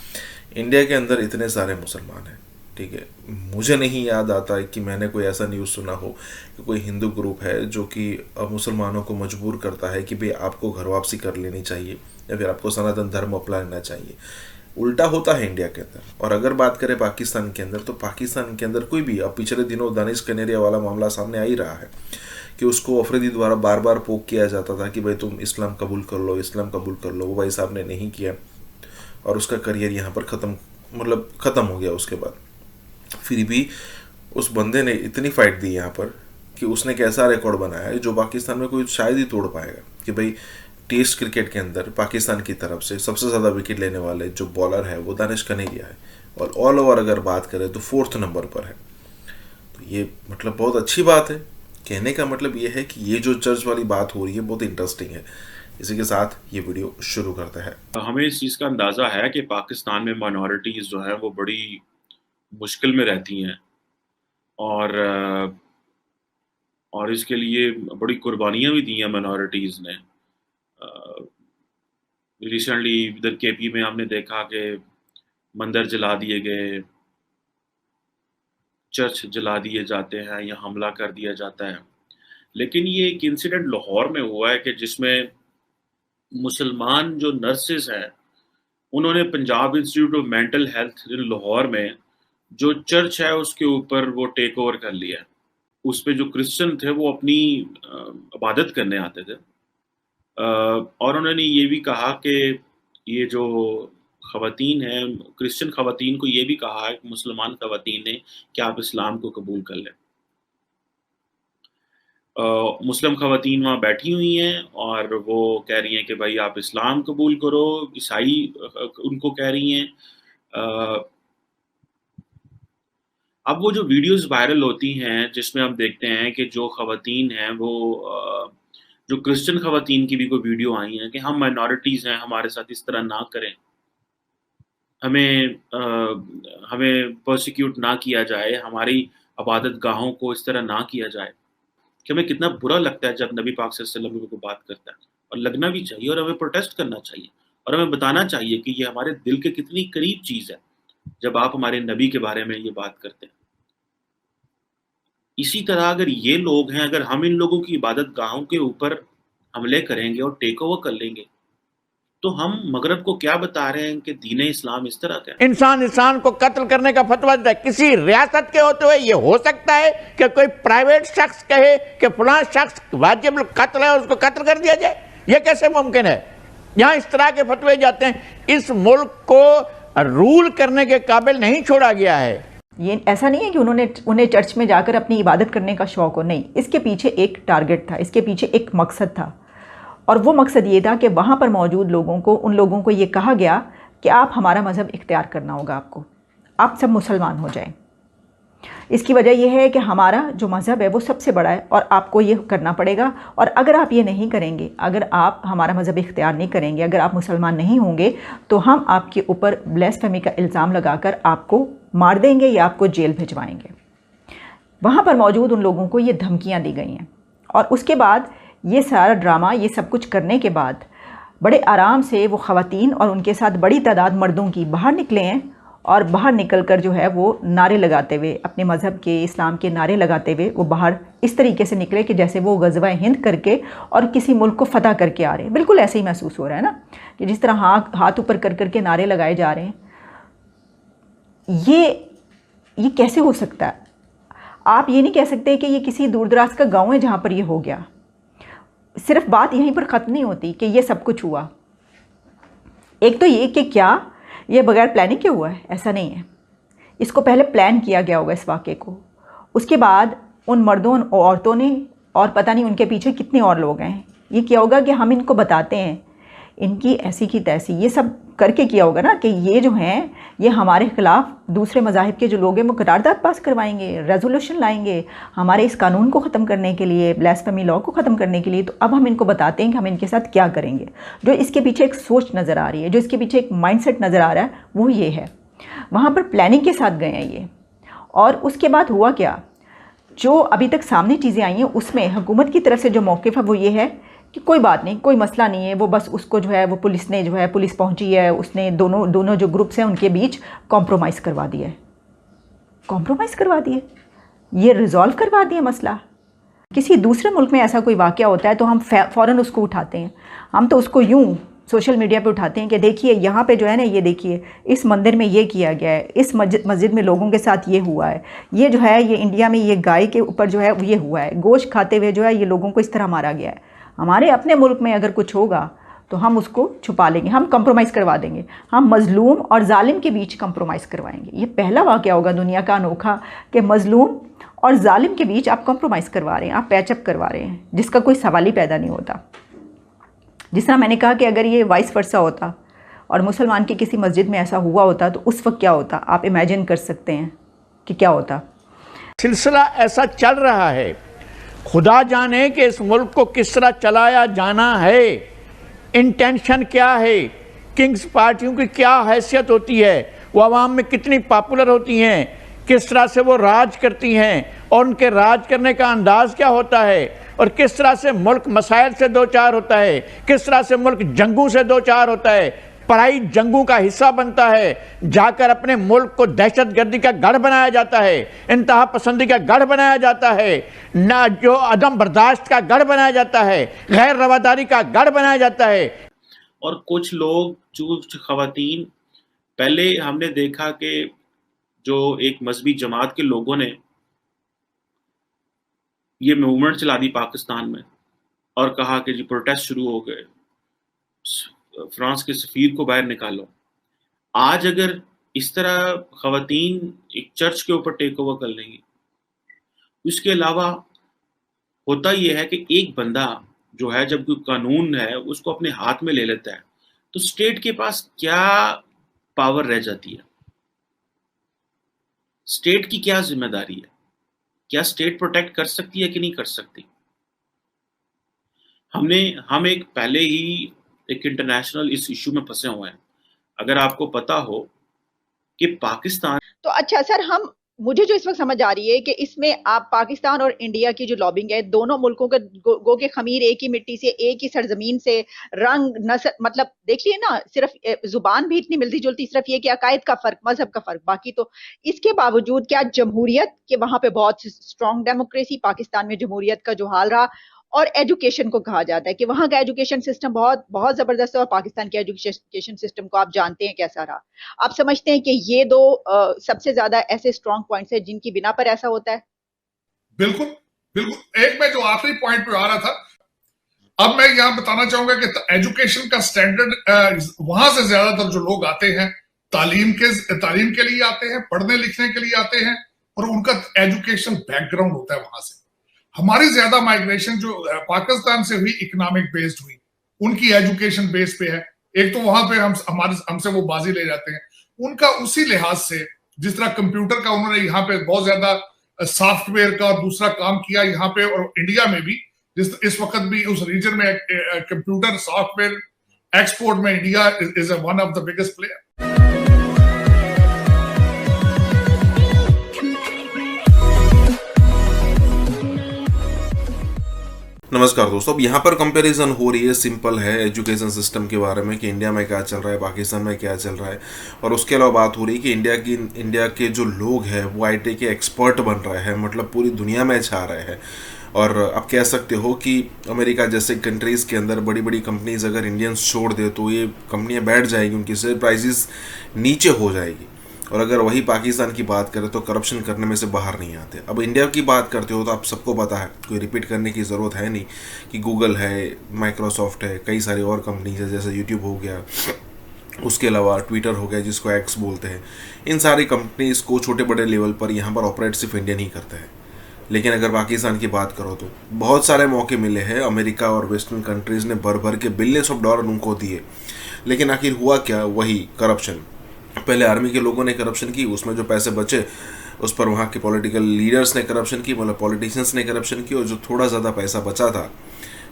Speaker 4: India के अंदर इतने सारे मुसलमान हैं, ठीक है, मुझे नहीं याद आता है कि मैंने कोई ऐसा न्यूज़ सुना हो कि कोई हिंदू ग्रुप है जो कि मुसलमानों को मजबूर करता है कि भाई आपको घर वापसी कर लेनी चाहिए या फिर आपको सनातन धर्म अपनाना चाहिए। उल्टा होता है इंडिया के अंदर। और अगर बात करें पाकिस्तान के अंदर, तो पाकिस्तान के अंदर कोई भी, अब पिछले दिनों दानिश कनेरिया वाला मामला सामने आ ही रहा है कि उसको अफरीदी द्वारा बार बार पोक किया जाता था कि भाई तुम इस्लाम कबूल कर लो, इस्लाम कबूल कर लो। वो भाई साहब ने नहीं किया और उसका करियर यहाँ पर ख़त्म हो गया। उसके बाद फिर भी उस बंदे ने इतनी फाइट दी यहाँ पर कि उसने एक ऐसा रिकॉर्ड बनाया है जो पाकिस्तान में कोई शायद ही तोड़ पाएगा कि भाई टेस्ट क्रिकेट के अंदर पाकिस्तान की तरफ से सबसे ज़्यादा विकेट लेने वाले जो बॉलर है वो दानिश कनेरिया है, और ऑल ओवर अगर बात करें तो 4th नंबर पर है। तो ये मतलब बहुत अच्छी बात है। कहने का मतलब ये है कि ये जो चर्च वाली बात हो रही है बहुत इंटरेस्टिंग है। इसी के साथ ये वीडियो शुरू करते हैं।
Speaker 1: हमें इस चीज़ का अंदाज़ा है कि पाकिस्तान में माइनॉरिटीज़ जो है वो बड़ी मुश्किल में रहती हैं, और इसके लिए बड़ी कुर्बानियाँ भी दी हैं माइनॉरिटीज़ ने। रिसेंटली इधर KP में हमने देखा कि मंदिर जला दिए गए, चर्च जला दिए जाते हैं या हमला कर दिया जाता है। लेकिन ये एक इंसिडेंट लाहौर में हुआ है कि जिसमें मुसलमान जो नर्सेज हैं उन्होंने Punjab institute of mental health Lahore में जो चर्च है उसके ऊपर वो टेक ओवर कर लिया। उस पे जो क्रिश्चियन थे वो अपनी इबादत करने आते थे, और उन्होंने ये भी कहा कि ये जो ख़वातीन हैं, क्रिश्चियन ख़वातीन को ये भी कहा है कि मुसलमान ख़वातीन ने कि आप इस्लाम को कबूल कर लें। मुस्लिम खवातीन वहाँ बैठी हुई हैं और वो कह रही हैं कि भाई आप इस्लाम कबूल करो, ईसाई उनको कह रही हैं। अब वो जो वीडियोस वायरल होती हैं जिसमें हम देखते हैं कि जो खवातीन हैं वो जो क्रिश्चियन खवातीन की भी कोई वीडियो आई है कि हम माइनॉरिटीज़ हैं, हमारे साथ इस तरह ना करें, हमें प्रोसिक्यूट ना किया जाए, हमारी इबादत गाहों को इस तरह ना किया जाए। कि हमें कितना बुरा लगता है जब नबी पाक सल्लल्लाहु अलैहि वसल्लम को बात करता है, और लगना भी चाहिए और हमें प्रोटेस्ट करना चाहिए और हमें बताना चाहिए कि ये हमारे दिल के कितनी करीब चीज़ है जब आप हमारे नबी के बारे में ये बात करते हैं। इसी तरह अगर ये लोग हैं, अगर हम इन लोगों की इबादत गाहों के ऊपर हमले करेंगे और टेक ओवर कर लेंगे, तो हम मगरब को क्या बता रहे हैं कि दीन इस्लाम इस तरह का है।
Speaker 13: इंसान को कत्ल करने का फतवा देता है। किसी रियासत के होते हुए ये हो सकता है कि कोई प्राइवेट शख्स कहे कि फलां शख्स वाजिब कत्ल है, उसको कत्ल कर दिया जाए? ये कैसे मुमकिन है? यहाँ इस तरह के फतवे जाते हैं। इस मुल्क को रूल करने के काबिल नहीं छोड़ा गया है।
Speaker 14: ये ऐसा नहीं है कि उन्हें चर्च में जाकर अपनी इबादत करने का शौक हो, नहीं। इसके पीछे एक टारगेट था, इसके पीछे एक मकसद था, और वो मकसद ये था कि वहाँ पर मौजूद लोगों को, उन लोगों को ये कहा गया कि आप हमारा मज़हब इख्तियार करना होगा आपको, आप सब मुसलमान हो जाएं। इसकी वजह यह है कि हमारा जो मज़हब है वो सबसे बड़ा है और आपको ये करना पड़ेगा, और अगर आप ये नहीं करेंगे, अगर आप हमारा मज़हब इख्तियार नहीं करेंगे, अगर आप मुसलमान नहीं होंगे, तो हम आपके ऊपर ब्लेस्फेमी का इल्ज़ाम लगाकर आपको मार देंगे या आपको जेल भिजवाएंगे। वहाँ पर मौजूद उन लोगों को ये धमकियाँ दी गई हैं। और उसके बाद ये सारा ड्रामा, ये सब कुछ करने के बाद बड़े आराम से वो ख़वातीन और उनके साथ बड़ी तादाद मर्दों की बाहर निकले हैं, और बाहर निकलकर जो है वो नारे लगाते हुए, अपने मज़हब के, इस्लाम के नारे लगाते हुए वो बाहर इस तरीके से निकले कि जैसे वो ग़ज़वा हिंद करके और किसी मुल्क को फ़तह करके आ रहे हैं। बिल्कुल ऐसे ही महसूस हो रहा है ना, कि जिस तरह हाथ ऊपर कर करके नारे लगाए जा रहे हैं। ये कैसे हो सकता है? आप ये नहीं कह सकते कि ये किसी दूर दराज का गाँव है जहाँ पर ये हो गया। सिर्फ बात यहीं पर ख़त्म नहीं होती कि ये सब कुछ हुआ। एक तो ये कि क्या ये बगैर प्लानिंग के हुआ है? ऐसा नहीं है, इसको पहले प्लान किया गया होगा इस वाक़े को। उसके बाद उन मर्दों और औरतों ने, और पता नहीं उनके पीछे कितने और लोग हैं, ये किया होगा कि हम इनको बताते हैं इनकी ऐसी की तैसी, ये सब करके किया होगा ना कि ये जो हैं ये हमारे ख़िलाफ़ दूसरे मज़ाहिब के जो लोग हैं वो करारदाद पास करवाएंगे, रेजोल्यूशन लाएंगे हमारे इस कानून को ख़त्म करने के लिए, ब्लास्फेमी लॉ को ख़त्म करने के लिए। तो अब हम इनको बताते हैं कि हम इनके साथ क्या करेंगे। जो इसके पीछे एक सोच नज़र आ रही है, जो इसके पीछे एक माइंडसेट नज़र आ रहा है, वो ये है। वहाँ पर प्लानिंग के साथ गए हैं ये। और उसके बाद हुआ क्या, जो अभी तक सामने चीज़ें आई हैं उसमें हुकूमत की तरफ से जो मौक़िफ़ है वो ये है कि कोई बात नहीं, कोई मसला नहीं है, वो बस उसको जो है वो पुलिस पहुंची है, उसने दोनों जो ग्रुप्स हैं उनके बीच कॉम्प्रोमाइज़ करवा दिया है, कॉम्प्रोमाइज़ करवा दिए, ये रिज़ॉल्व करवा दिया मसला। किसी दूसरे मुल्क में ऐसा कोई वाक़या होता है तो हम फ़ौरन उसको उठाते हैं, हम तो उसको यूँ सोशल मीडिया पे उठाते हैं कि देखिए यहाँ पे जो है ना, ये देखिए इस मंदिर में ये किया गया है, इस मस्जिद में लोगों के साथ ये हुआ है, ये जो है ये इंडिया में ये गाय के ऊपर जो है ये हुआ है, गोश्त खाते हुए जो है ये लोगों को इस तरह मारा गया है। हमारे अपने मुल्क में अगर कुछ होगा तो हम उसको छुपा लेंगे, हम कंप्रोमाइज़ करवा देंगे, हम मज़लूम और जालिम के बीच कंप्रोमाइज़ करवाएंगे। ये पहला वाक़या होगा दुनिया का अनोखा कि मज़लूम और जालिम के बीच आप कंप्रोमाइज़ करवा रहे हैं, आप पैचअप करवा रहे हैं, जिसका कोई सवाल ही पैदा नहीं होता। जिस तरह मैंने कहा कि अगर ये वाइस वर्सा होता और मुसलमान की किसी मस्जिद में ऐसा हुआ होता तो उस वक्त क्या होता, आप इमेजिन कर सकते हैं कि क्या होता।
Speaker 13: सिलसिला ऐसा चल रहा है, खुदा जाने कि इस मुल्क को किस तरह चलाया जाना है, इंटेंशन क्या है, किंग्स पार्टियों की क्या हैसियत होती है, वो आवाम में कितनी पॉपुलर होती हैं, किस तरह से वो राज करती हैं और उनके राज करने का अंदाज़ क्या होता है, और किस तरह से मुल्क मसाइल से दो चार होता है, किस तरह से मुल्क जंगों से दो चार होता है, पराई जंगों का हिस्सा बनता है, जाकर अपने मुल्क को दहशतगर्दी का गढ़ बनाया जाता है, इंतहा पसंदी का गढ़ बनाया जाता है, ना जो अदम बर्दाश्त का गढ़ बनाया जाता है, गैर रवादारी का गढ़ बनाया जाता है।
Speaker 1: और कुछ लोग जो खवातीन, पहले हमने देखा कि जो एक मजहबी जमात के लोगों ने ये मूवमेंट चला दी पाकिस्तान में और कहा कि जी प्रोटेस्ट शुरू हो गए, फ्रांस के सफीर को बाहर निकालो। आज अगर इस तरह खवातीन एक चर्च के ऊपर टेक ओवर कर लेंगी, उसके अलावा होता यह है कि एक बंदा जो है जब कोई कानून है उसको अपने हाथ में ले लेता है तो स्टेट के पास क्या पावर रह जाती है? स्टेट की क्या जिम्मेदारी है? क्या स्टेट प्रोटेक्ट कर सकती है कि नहीं कर सकती? हम एक पहले ही एक इंटरनेशनल इस इशू में फंसे हुए हैं। अगर आपको पता हो कि पाकिस्तान
Speaker 14: तो अच्छा सर, हम मुझे जो इस वक्त समझ आ रही है कि इसमें आप पाकिस्तान और इंडिया की जो लॉबिंग है, दोनों मुल्कों के गो के खमीर एक ही मिट्टी से, एक ही सरजमीन से, रंग नस्ल, मतलब देख लिए ना, सिर्फ जुबान भी इतनी मिलती जुलती, सिर्फ ये कि अकायद का फर्क, मजहब का फर्क, बाकी तो इसके बावजूद क्या जमहूरियत के वहां पे बहुत स्ट्रॉन्ग डेमोक्रेसी, पाकिस्तान में जमहूरियत का जो हाल रहा, और एजुकेशन को कहा जाता है कि वहां का एजुकेशन सिस्टम बहुत बहुत जबरदस्त है, और पाकिस्तान के एजुकेशन सिस्टम को आप जानते हैं कैसा रहा। आप समझते हैं कि ये दो सबसे ज्यादा ऐसे स्ट्रॉन्ग पॉइंट्स हैं जिनकी बिना पर ऐसा होता है?
Speaker 15: बिल्कुल बिल्कुल। एक मैं जो आखिरी पॉइंट पे आ रहा था, अब मैं यहां बताना चाहूंगा कि एजुकेशन का स्टैंडर्ड, वहां से ज्यादातर जो लोग आते हैं तालीम के लिए आते हैं, पढ़ने लिखने के लिए आते हैं, और उनका एजुकेशन बैकग्राउंड होता है वहां से। हमारी ज्यादा माइग्रेशन जो पाकिस्तान से हुई इकोनॉमिक बेस्ड हुई, उनकी एजुकेशन बेस पे है। एक तो वहां पे हमसे वो बाजी ले जाते हैं, उनका उसी लिहाज से जिस तरह कंप्यूटर का उन्होंने यहाँ पे बहुत ज्यादा सॉफ्टवेयर का दूसरा काम किया यहाँ पे, और इंडिया में भी इस वक्त भी उस रीजन में कंप्यूटर सॉफ्टवेयर एक्सपोर्ट में India is one of the biggest player.
Speaker 4: नमस्कार दोस्तों, अब यहाँ पर कंपैरिजन हो रही है, सिंपल है, एजुकेशन सिस्टम के बारे में कि इंडिया में क्या चल रहा है, पाकिस्तान में क्या चल रहा है, और उसके अलावा बात हो रही है कि इंडिया के जो लोग हैं वो आईटी के एक्सपर्ट बन रहे हैं, मतलब पूरी दुनिया में छा रहे हैं। और आप कह सकते हो कि अमेरिका जैसे कंट्रीज़ के अंदर बड़ी बड़ी कंपनीज अगर इंडियंस छोड़ दे तो ये कंपनियाँ बैठ जाएगी, उनकी शेयर प्राइसेस नीचे हो जाएगी। और अगर वही पाकिस्तान की बात करें तो करप्शन करने में से बाहर नहीं आते। अब इंडिया की बात करते हो तो आप सबको पता है, कोई रिपीट करने की ज़रूरत है नहीं कि गूगल है, माइक्रोसॉफ्ट है, कई सारी और कंपनीज है, जैसे यूट्यूब हो गया, उसके अलावा ट्विटर हो गया जिसको एक्स बोलते हैं। इन सारी कंपनीज को छोटे बड़े लेवल पर यहाँ पर ऑपरेट सिर्फ इंडिया नहीं करते हैं। लेकिन अगर पाकिस्तान की बात करो तो बहुत सारे मौके मिले हैं, अमेरिका और वेस्टर्न कंट्रीज़ ने भर भर के बिलियंस ऑफ डॉलर उनको दिए, लेकिन आखिर हुआ क्या? वही करप्शन। पहले आर्मी के लोगों ने करप्शन की, उसमें जो पैसे बचे उस पर वहाँ के पॉलिटिकल लीडर्स ने करप्शन की, मतलब पॉलिटिशियंस ने करप्शन की, और जो थोड़ा ज़्यादा पैसा बचा था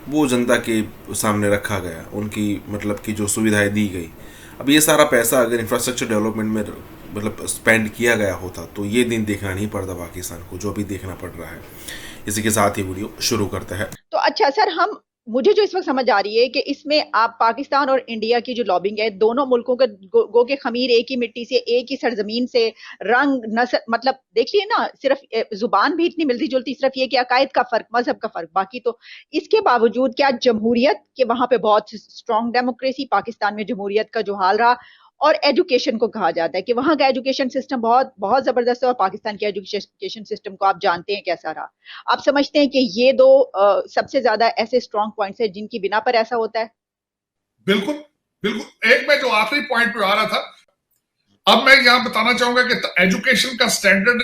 Speaker 4: वो जनता के सामने रखा गया, उनकी मतलब की जो सुविधाएं दी गई। अब ये सारा पैसा अगर इंफ्रास्ट्रक्चर डेवलपमेंट में मतलब स्पेंड किया गया होता तो ये दिन देखना नहीं पड़ता पाकिस्तान को, जो अभी देखना पड़ रहा है। इसी के साथ ही वीडियो शुरू करता है।
Speaker 14: तो अच्छा सर, मुझे जो इस वक्त समझ आ रही है कि इसमें आप पाकिस्तान और इंडिया की जो लॉबिंग है, दोनों मुल्कों के गो के खमीर एक ही मिट्टी से, एक ही सरजमीन से, रंग नस्ल, मतलब देख लिए ना, सिर्फ जुबान भी इतनी मिलती जुलती, सिर्फ ये कि अकायद का फर्क, मजहब का फर्क, बाकी तो इसके बावजूद क्या जमहूरियत के वहां पे बहुत स्ट्रॉन्ग डेमोक्रेसी, पाकिस्तान में जमहूरियत का जो हाल रहा, और एजुकेशन को कहा जाता है कि वहां का एजुकेशन सिस्टम बहुत बहुत जबरदस्त है, और पाकिस्तान के एजुकेशन सिस्टम को आप जानते हैं कैसा रहा। आप समझते हैं कि ये दो सबसे ज्यादा ऐसे स्ट्रॉन्ग पॉइंट्स हैं जिनकी बिना पर ऐसा होता है?
Speaker 15: बिल्कुल बिल्कुल। एक मैं जो आखिरी पॉइंट पे आ रहा था, अब मैं यहां बताना चाहूंगा कि एजुकेशन का स्टैंडर्ड,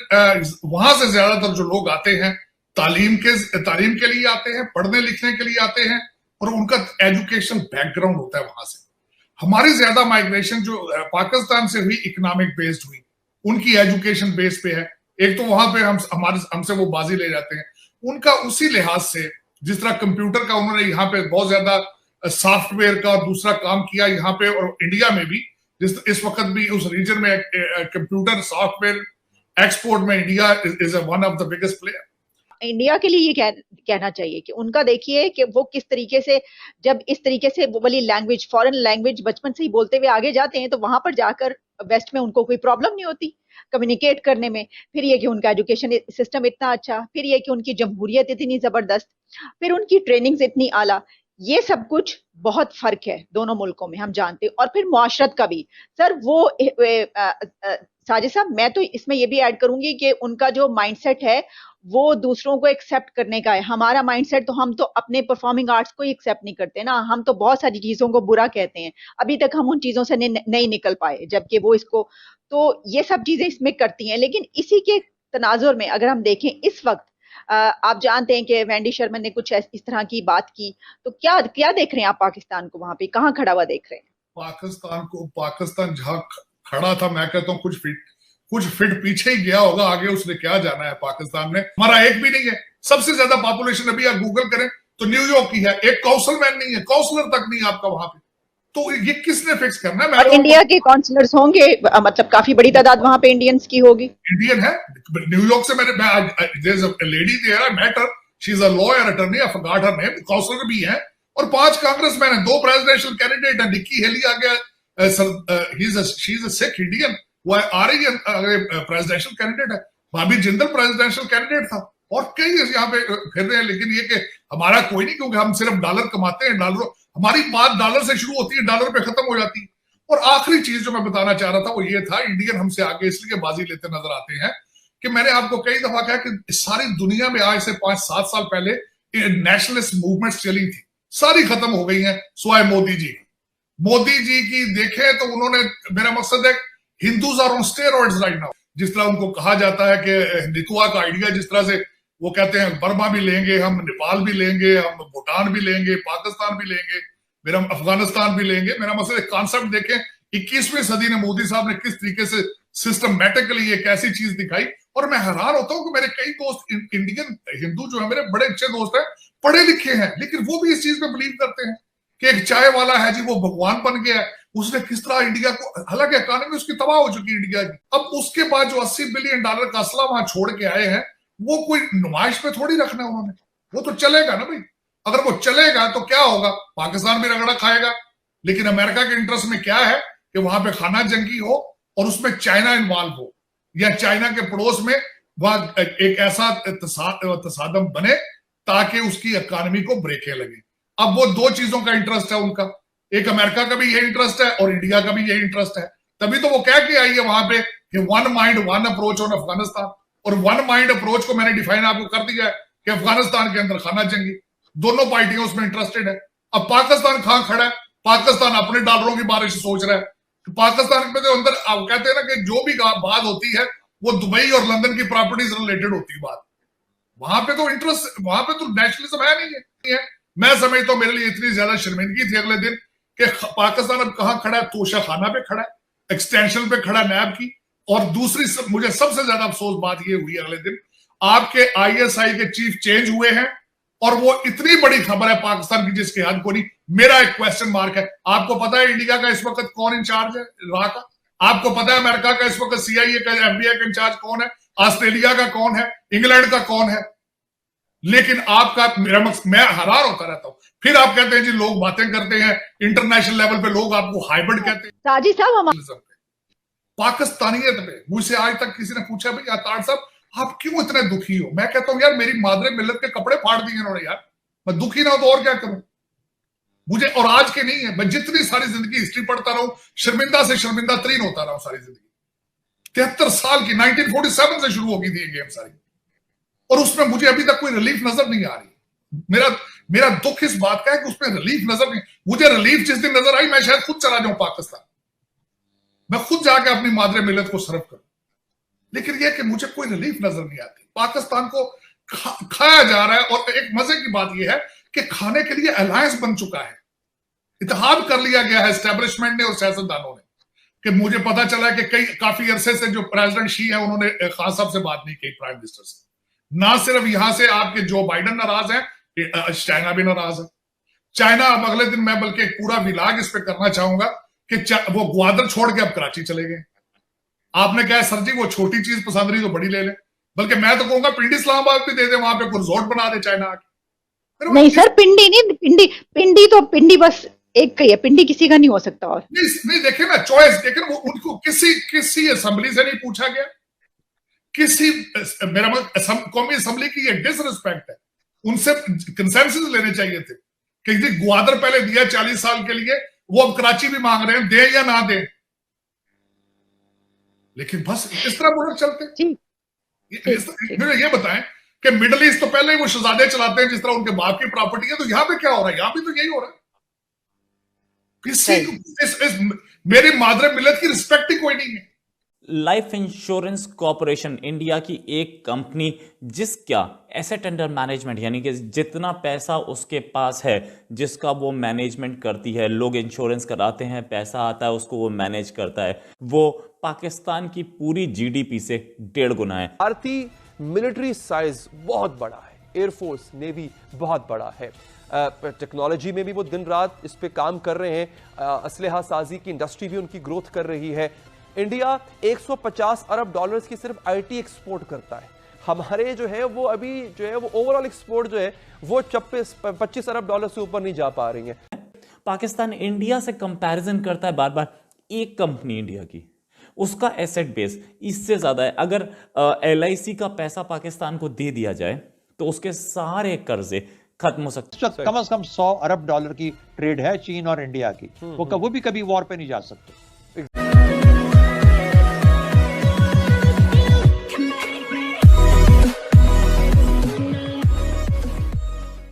Speaker 15: वहां से ज्यादातर जो लोग आते हैं तालीम के लिए आते हैं, पढ़ने लिखने के लिए आते हैं, और उनका एजुकेशन बैकग्राउंड होता है वहां से। हमारी ज्यादा माइग्रेशन जो पाकिस्तान से हुई इकोनॉमिक बेस्ड हुई, उनकी एजुकेशन बेस पे है। एक तो वहां पे हमसे वो बाजी ले जाते हैं, उनका उसी लिहाज से जिस तरह कंप्यूटर का उन्होंने यहाँ पे बहुत ज्यादा सॉफ्टवेयर का दूसरा काम किया यहाँ पे, और इंडिया में भी इस वक्त भी उस रीजन में कंप्यूटर सॉफ्टवेयर एक्सपोर्ट में India is one of the biggest player.
Speaker 14: India के लिए ये कहना चाहिए कि उनका देखिए कि वो किस तरीके से, जब इस तरीके से वो वाली लैंग्वेज, फॉरेन लैंग्वेज बचपन से ही बोलते हुए आगे जाते हैं, तो वहां पर जाकर वेस्ट में उनको कोई प्रॉब्लम नहीं होती कम्युनिकेट करने में। फिर ये कि उनका एजुकेशन सिस्टम इतना अच्छा, फिर ये कि उनकी जमहूरियत इतनी जबरदस्त, फिर उनकी ट्रेनिंग्स इतनी आला, ये सब कुछ बहुत फर्क है दोनों मुल्कों में, हम जानते हैं। और फिर मुआशरत का भी सर, वो साजिद साहब, मैं तो इसमें ये भी ऐड करूंगी कि उनका जो माइंडसेट है वो दूसरों को एक्सेप्ट करने का है। हमारा माइंडसेट तो, हम तो अपने परफॉर्मिंग आर्ट्स को ही एक्सेप्ट नहीं करते ना, हम तो बहुत सारी चीजों को बुरा कहते हैं, अभी तक हम उन चीजों से नहीं निकल पाए, जबकि वो इसको, तो ये सब चीजें इसमें करती हैं। लेकिन इसी के तनाजुर में अगर हम देखें, इस वक्त आप जानते हैं कि वैंडी शर्मन ने कुछ इस तरह की बात की, तो क्या क्या देख रहे हैं आप पाकिस्तान को वहां पे, कहाँ खड़ा हुआ देख रहे हैं?
Speaker 15: पाकिस्तान जहां खड़ा था, मैं कहता हूँ कुछ फिट पीछे ही गया होगा, आगे उसने क्या जाना है। पाकिस्तान में हमारा एक भी नहीं है। सबसे ज्यादा पॉपुलेशन अभी आप गूगल करें तो न्यूयॉर्क की है, एक काउंसलमैन नहीं है, काउंसलर तक नहीं आपका वहां पे। तो ये किसने फिक्स करना है?
Speaker 14: और इंडिया के काउंसलर्स होंगे, मतलब काफी बड़ी तादाद वहां पे इंडियंस की होगी।
Speaker 15: इंडियन है न्यूयॉर्क से। मेरे lady there I met her, she is a lawyer attorney, I forgot her name. Counsellor भी है और 5 कांग्रेसमैन है, 2 प्रेसिडेंशियल कैंडिडेट है। निक्की हेली आ गया, she is a Sikh Indian, वो आ रही है प्रेसिडेंशियल कैंडिडेट है। भाभी जिंदल प्रेसिडेंशियल कैंडिडेट था और कई यहाँ पे फिर रहे हैं। लेकिन ये कि हमारा कोई नहीं, क्योंकि हम सिर्फ डॉलर कमाते हैं। डॉलर, हमारी बात डॉलर से शुरू होती है, डॉलर पे खत्म हो जाती है। और आखिरी चीज जो मैं बताना चाह रहा था वो ये था, इंडियन हमसे आगे इसलिए बाजी लेते नजर आते हैं कि मैंने आपको कई दफा कहा कि सारी दुनिया में आज से 5-7 साल पहले नेशनलिस्ट मूवमेंट्स चली थी, सारी खत्म हो गई हैं सिवाय मोदी जी की देखें तो उन्होंने, मेरा मकसद है Hindus are on steroids right now. जिस तरह उनको कहा जाता है कि हिंदुत्व का आइडिया, जिस तरह से वो कहते हैं बर्मा भी लेंगे हम, नेपाल भी लेंगे हम, भूटान भी लेंगे, पाकिस्तान भी लेंगे, मेरा अफगानिस्तान भी लेंगे। मेरा मतलब एक कॉन्सेप्ट देखें 21वीं सदी ने मोदी साहब ने किस तरीके से सिस्टमैटिकली एक ऐसी चीज दिखाई। और मैं हैरान होता हूं कि मेरे कई दोस्त इंडियन हिंदू जो है, मेरे बड़े अच्छे दोस्त हैं, पढ़े लिखे हैं, लेकिन वो भी इस चीज पे बिलीव करते हैं कि एक चाय वाला है जी, वो भगवान बन गया है, उसने किस तरह इंडिया को, हालांकि इकोनॉमी उसकी तबाह हो चुकी है इंडिया की। अब उसके बाद जो $80 बिलियन का असला वहां छोड़ के आए हैं, वो कोई नुमाइश पे थोड़ी रखना उन्होंने, वो तो चलेगा ना भाई। अगर वो चलेगा तो क्या होगा, पाकिस्तान भी रगड़ा खाएगा। लेकिन अमेरिका के इंटरेस्ट में क्या है कि वहां पे खाना जंगी हो और उसमें चाइना इन्वॉल्व हो, या चाइना के पड़ोस में वह एक ऐसा तसादम बने ताकि उसकी इकोनॉमी को ब्रेकें लगे। अब वो 2 चीजों का इंटरेस्ट है उनका, एक अमेरिका का भी यही इंटरेस्ट है और इंडिया का भी यही इंटरेस्ट है। तभी तो वो कह के आई है वहां पे कि 1 माइंड 1 अप्रोच ऑन अफगानिस्तान। और 1 माइंड अप्रोच को मैंने डिफाइन आपको कर दिया है कि अफगानिस्तान के अंदर खाना जंगी, दोनों पार्टियां उसमें इंटरेस्टेड है। अब पाकिस्तान कहां खड़ा है? पाकिस्तान अपने डॉलरों की बारिश सोच रहा है। तो पाकिस्तान में तो अंदर आप कहते हैं ना कि जो भी बात होती है वो दुबई और लंदन की प्रॉपर्टीज रिलेटेड होती है बात। वहां पे तो इंटरेस्ट, वहां पे तो नेशनलिज्म है नहीं है। मैं समझता हूं मेरे लिए इतनी ज्यादा शर्मिंदगी थी अगले दिन कि पाकिस्तान अब कहां खड़ा है, तोशा खाना पे खड़ा है, एक्सटेंशन पे खड़ा नैब की। और दूसरी मुझे सबसे ज्यादा अफसोस बात ये हुई अगले दिन, आपके ISI के चीफ चेंज हुए हैं और वो इतनी बड़ी खबर है पाकिस्तान की जिसके हद को नहीं। मेरा एक क्वेश्चन मार्क है, आपको पता है इंडिया का इस वक्त कौन इंचार्ज है रहा का? आपको पता है अमेरिका का इस वक्त CIA का, FBI का इंचार्ज कौन है? ऑस्ट्रेलिया का कौन है? इंग्लैंड का कौन है? लेकिन आपका, मैं हैरान होता रहता हूं। फिर आप कहते हैं जी लोग बातें करते हैं इंटरनेशनल लेवल पे, लोग आपको हाइब्रिड कहते हैं।
Speaker 14: साजिद साहब,
Speaker 15: पाकिस्तानियत पे मुझसे आज तक किसी ने पूछा भाई अतार साहब आप क्यों इतने दुखी हो? मैं कहता हूं यार मेरी मादरे मिल्लत के कपड़े फाड़ दिए इन्होंने यार, मैं दुखी ना हो तो और क्या करूं मुझे। और आज के नहीं है, मैं जितनी सारी जिंदगी हिस्ट्री पढ़ता रहूं, शर्मिंदा से शर्मिंदा तरीन होता रहा सारी जिंदगी। 73 साल की 1947 से शुरू होगी थी ये गेम सारी, और उसमें मुझे अभी तक कोई रिलीफ नजर नहीं आ रही। मेरा दुख इस बात का है कि उसमें रिलीफ नजर नहीं। मुझे रिलीफ जिस दिन नजर आई मैं शायद खुद चला जाऊं पाकिस्तान, मैं खुद जाके अपनी मादरे मिल्लत को सर्व करूं। लेकिन यह कि मुझे कोई रिलीफ नजर नहीं आती। पाकिस्तान को खाया जा रहा है। और एक मजे की बात यह है कि खाने के लिए अलायंस बन चुका है, इत्तेहाद कर लिया गया है एस्टेब्लिशमेंट ने और सियासतदानों ने। कि मुझे पता चला कि काफी अरसे से जो प्रेसिडेंट शी है उन्होंने खान साहब से बात नहीं की, प्राइम मिनिस्टर से। ना सिर्फ यहां से आपके जो बाइडन नाराज है, चाइना भी नाराज है। चाइना अब अगले दिन मैं बल्कि एक पूरा विलाग इस पे करना चाहूंगा कि वो ग्वादर छोड़ के अब कराची चले गए। आपने कहा सर जी वो छोटी चीज पसंद रही तो बड़ी ले ले, बल्कि मैं तो कहूंगा पिंडी इस्लामाबाद भी दे दे, वहां पे रिजॉर्ट बना दे चाइना आके।
Speaker 14: नहीं सर, पिंडी नहीं, पिंडी बस एक का ही है, पिंडी किसी का नहीं हो सकता। और
Speaker 15: नहीं देखे ना चॉइस, लेकिन वो उनको किसी असेंबली से नहीं पूछा गया, किसी मेरा मतलब कौमी असेंबली की ये डिसरिस्पेक्ट है। उनसे कंसेंसस लेने चाहिए थे कि ग्वादर पहले दिया 40 साल के लिए, वो अब कराची भी मांग रहे हैं, दे या ना दे। लेकिन बस इस तरह मुल्क चलते। मुझे ये बताएं कि मिडिल ईस्ट तो पहले वो शहजादे चलाते हैं जिस तरह उनके बाप की प्रॉपर्टी है, तो यहां पे क्या हो रहा है? यहां भी तो यही हो रहा है। किसी मेरी मादरे मिल्लत की रिस्पेक्ट ही कोई नहीं है।
Speaker 16: लाइफ इंश्योरेंस कॉरपोरेशन इंडिया की एक कंपनी जिसका एसेट अंडर मैनेजमेंट यानी कि जितना पैसा उसके पास है जिसका वो मैनेजमेंट करती है, लोग इंश्योरेंस कराते हैं, पैसा आता है उसको वो मैनेज करता है, वो पाकिस्तान की पूरी जीडीपी से 1.5 गुना है।
Speaker 17: भारतीय मिलिट्री साइज बहुत बड़ा है, एयरफोर्स नेवी बहुत बड़ा है, टेक्नोलॉजी में भी वो दिन रात इस पे काम कर रहे हैं, असलहा साजी की इंडस्ट्री भी उनकी ग्रोथ कर रही है। इंडिया 150 अरब डॉलर्स की सिर्फ आईटी एक्सपोर्ट करता है। हमारे जो है वो अभी जो है वो ओवरऑल एक्सपोर्ट जो है वो 25 अरब डॉलर से ऊपर नहीं जा पा रही है।
Speaker 16: पाकिस्तान इंडिया से कंपैरिजन करता है बार बार, एक कंपनी इंडिया की, उसका एसेट बेस इससे ज्यादा है। अगर LIC का पैसा पाकिस्तान को दे दिया जाए तो उसके सारे कर्जे खत्म हो सकते हैं।
Speaker 18: कम से कम 100 अरब डॉलर की ट्रेड है चीन और इंडिया की, वो भी कभी वॉर पे नहीं जा सकते।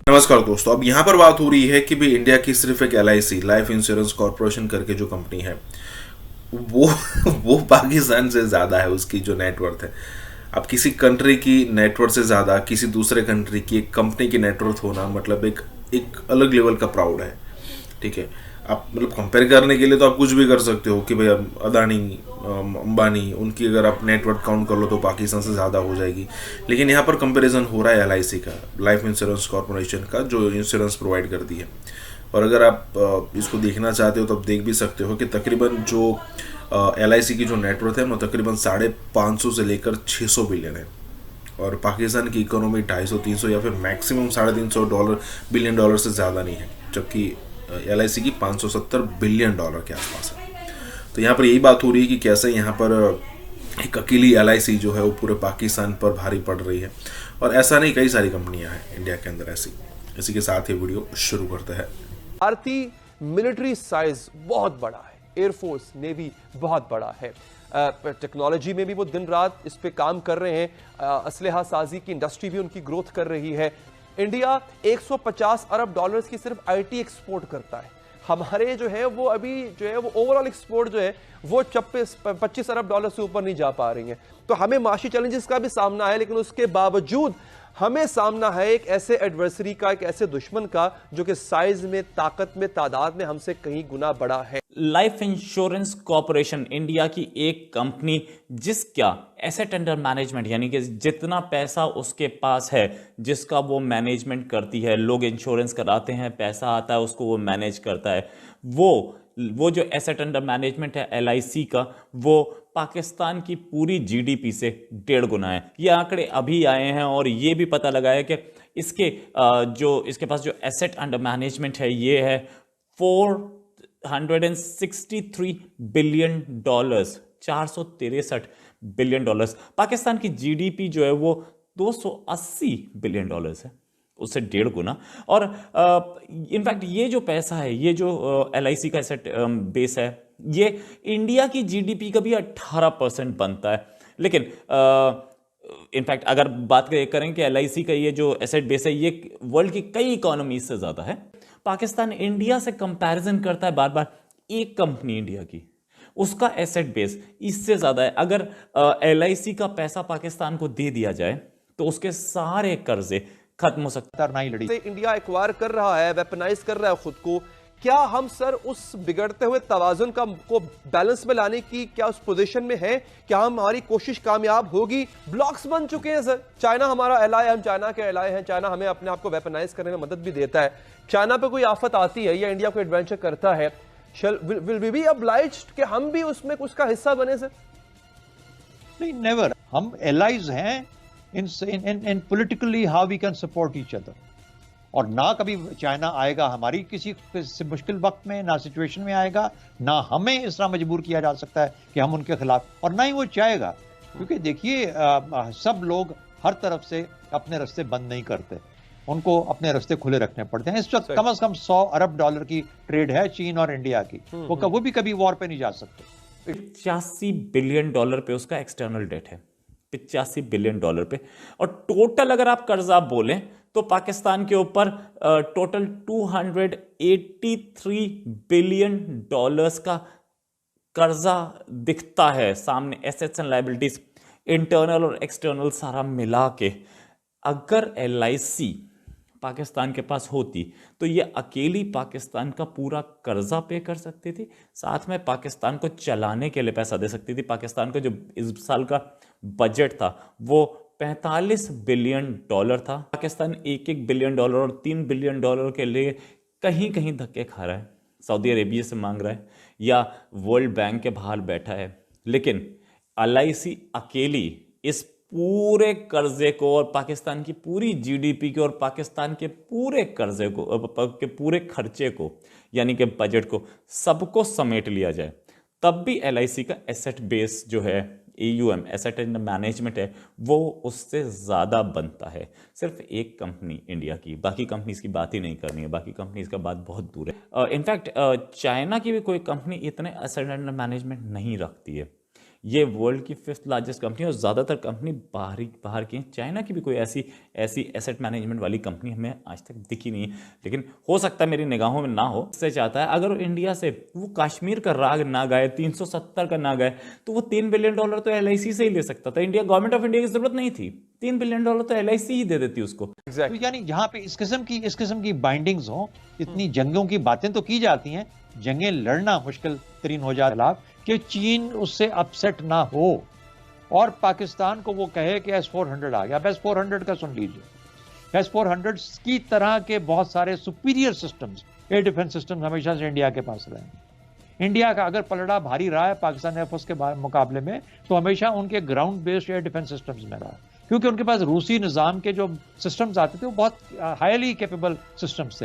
Speaker 4: नमस्कार दोस्तों, अब यहाँ पर बात हो रही है कि भाई इंडिया की सिर्फ एक LIC लाइफ इंश्योरेंस कॉरपोरेशन करके जो कंपनी है वो पाकिस्तान से ज़्यादा है, उसकी जो नेटवर्थ है। अब किसी कंट्री की नेटवर्थ से ज़्यादा किसी दूसरे कंट्री की एक कंपनी की नेटवर्थ होना मतलब एक अलग लेवल का प्राउड है, ठीक है। आप मतलब कंपेयर करने के लिए तो आप कुछ भी कर सकते हो कि भाई अदानी, अंबानी, उनकी अगर आप नेटवर्थ काउंट कर लो तो पाकिस्तान से ज़्यादा हो जाएगी। लेकिन यहाँ पर कंपैरिजन हो रहा है LIC का, लाइफ इंश्योरेंस कॉरपोरेशन का, जो इंश्योरेंस प्रोवाइड करती है। और अगर आप इसको देखना चाहते हो तो आप देख भी सकते हो कि तकरीबन जो LIC की जो नेटवर्थ है वो तकरीबन 550 से लेकर 600 बिलियन है, और पाकिस्तान की इकोनॉमी 250-300 या फिर मैक्सिमम 350 बिलियन डॉलर से ज़्यादा नहीं है, जबकि LIC की 570 बिलियन डॉलर के आसपास है। तो यहाँ पर यही बात हो रही है कि कैसे यहाँ पर एक अकेली LIC जो है वो पूरे पाकिस्तान पर भारी पड़ रही है, और ऐसा नहीं, कई सारी कंपनियां हैं इंडिया के अंदर ऐसी। इसी के साथ ये वीडियो शुरू करते हैं।
Speaker 17: भारतीय मिलिट्री साइज बहुत बड़ा है, एयरफोर्स नेवी बहुत बड़ा है, टेक्नोलॉजी में भी वो दिन रात इस पे काम कर रहे हैं, असलहा साजी की इंडस्ट्री भी उनकी ग्रोथ कर रही है। इंडिया 150 अरब डॉलर्स की सिर्फ आईटी एक्सपोर्ट करता है। हमारे जो है वो अभी जो है वो ओवरऑल एक्सपोर्ट जो है वो 25 अरब डॉलर से ऊपर नहीं जा पा रही है। तो हमें माशी चैलेंजेस का भी सामना है, लेकिन उसके बावजूद हमें सामना है एक ऐसे एडवर्सरी का, एक ऐसे दुश्मन का जो कि साइज में, ताकत में, तादाद में हमसे कहीं गुना बड़ा है।
Speaker 16: लाइफ इंश्योरेंस कॉरपोरेशन इंडिया की एक कंपनी जिसका एसेट अंडर मैनेजमेंट यानी कि जितना पैसा उसके पास है जिसका वो मैनेजमेंट करती है, लोग इंश्योरेंस कराते हैं, पैसा आता है उसको वो मैनेज करता है, वो जो एसेट अंडर मैनेजमेंट है LIC का, वो पाकिस्तान की पूरी जीडीपी से 1.5 गुना है। ये आंकड़े अभी आए हैं और ये भी पता लगा है कि इसके पास जो एसेट अंडर मैनेजमेंट है ये है 463 billion dollars, 463 billion dollars. Pakistan की जीडीपी जो है वो 280 बिलियन डॉलर्स है, उससे 1.5 गुना। और इनफैक्ट ये जो पैसा है, ये जो LIC का एसेट बेस है, ये इंडिया की जीडीपी का भी 18% बनता है। लेकिन इनफैक्ट अगर बात करें कि LIC का ये जो एसेट बेस है ये वर्ल्ड की कई इकोनॉमीज से ज़्यादा है। पाकिस्तान इंडिया से कंपैरिजन करता है बार बार, एक कंपनी इंडिया की, उसका एसेट बेस इससे ज़्यादा है। अगर LIC का पैसा पाकिस्तान को दे दिया जाए तो उसके सारे कर्जे खत्म हो सकता है।
Speaker 17: इंडिया एक्वायर कर रहा है, वेपनाइज कर रहा है खुद को। क्या हम सर उस बिगड़ते हुए तवाजुन को बैलेंस में लाने की क्या उस पोजीशन में है? क्या हमारी कोशिश कामयाब होगी? ब्लॉक्स बन चुके हैं सर। चाइना हमारा एलाय है, हम चाइना के एलाय हैं। चाइना हमें अपने आप को वेपनाइज करने में मदद भी देता है। चाइना पे कोई आफत आती है या इंडिया को एडवेंचर करता है, विल वी बी ऑब्लाइज्ड कि हम भी उसमें उसका हिस्सा बने सर?
Speaker 18: नहीं, नेवर। हम एलाइज हैं in politically how we can support each other, और ना कभी चाइना आएगा हमारी किसी मुश्किल वक्त में, ना सिचुएशन में आएगा, ना हमें इस तरह मजबूर किया जा सकता है कि हम उनके खिलाफ, और ना ही वो चाहेगा। क्योंकि देखिए सब लोग हर तरफ से अपने रास्ते बंद नहीं करते, उनको अपने रास्ते खुले रखने पड़ते हैं। इस वक्त कम से कम 100 अरब डॉलर की ट्रेड है चीन और इंडिया की, वो भी कभी वॉर पे नहीं जा सकते।
Speaker 16: 85 बिलियन डॉलर पे उसका एक्सटर्नल डेट है, 85 बिलियन डॉलर पे। और टोटल अगर आप कर्जा बोलें तो पाकिस्तान के ऊपर टोटल 283 बिलियन डॉलर्स का कर्जा दिखता है सामने, एसेट्स एंड लायबिलिटीज इंटरनल और एक्सटर्नल सारा मिला के, अगर LIC पाकिस्तान के पास होती तो ये अकेली पाकिस्तान का पूरा कर्जा पे कर सकती थी, साथ में पाकिस्तान को चलाने के लिए पैसा दे सकती थी। पाकिस्तान का जो इस साल का बजट था वो $45 बिलियन था। पाकिस्तान $1 बिलियन और $3 बिलियन के लिए कहीं कहीं धक्के खा रहा है, सऊदी अरेबिया से मांग रहा है या वर्ल्ड बैंक के बाहर बैठा है, लेकिन LIC अकेली इस पूरे कर्जे को और पाकिस्तान की पूरी GDP को और पाकिस्तान के पूरे कर्जे को के पूरे खर्चे को यानी कि बजट को सबको समेट लिया जाए, तब भी LIC का एसेट बेस जो है AUM एसेट एंड मैनेजमेंट है वो उससे ज़्यादा बनता है। सिर्फ एक कंपनी इंडिया की, बाकी कंपनीज की बात ही नहीं करनी है, बाकी कंपनीज का बात बहुत दूर है। इनफैक्ट चाइना की भी कोई कंपनी इतने एसेट एंड मैनेजमेंट नहीं रखती है। ये वर्ल्ड की 5th लार्जेस्ट कंपनी और ज़्यादातर कंपनी बाहर की हैं। चाइना की भी कोई ऐसी एसेट मैनेजमेंट वाली कंपनी हमें आज तक दिखी नहीं है, लेकिन हो सकता है मेरी निगाहों में ना हो। इससे चाहता है अगर इंडिया से वो कश्मीर का राग ना गाए, 370 का ना गाए, तो वो $3 बिलियन तो LIC से ही ले सकता था। इंडिया गवर्नमेंट ऑफ इंडिया की जरूरत नहीं थी, $3 बिलियन तो LIC ही दे देती उसको।
Speaker 18: तो यानी यहाँ पे इस किस्म की बाइंडिंग्स हो, इतनी जंगों की बातें तो की जाती हैं, जंगें लड़ना मुश्किल तरीन हो जाए कि चीन उससे अपसेट ना हो और पाकिस्तान को वो कहे कि S-400 आ गया। अब S-400 का सुन लीजिए, S-400 की तरह के बहुत सारे superior systems, air defence systems हमेशा से इंडिया के पास रहे। इंडिया का अगर पलड़ा भारी रहा है पाकिस्तान एयरफोर्स के मुकाबले में, तो हमेशा उनके ground based air defence systems में रहा, क्योंकि उनके पास रूसी निज़ाम के जो सिस्टम्स आते थे वो बहुत हाईली कैपेबल सिस्टम्स थे।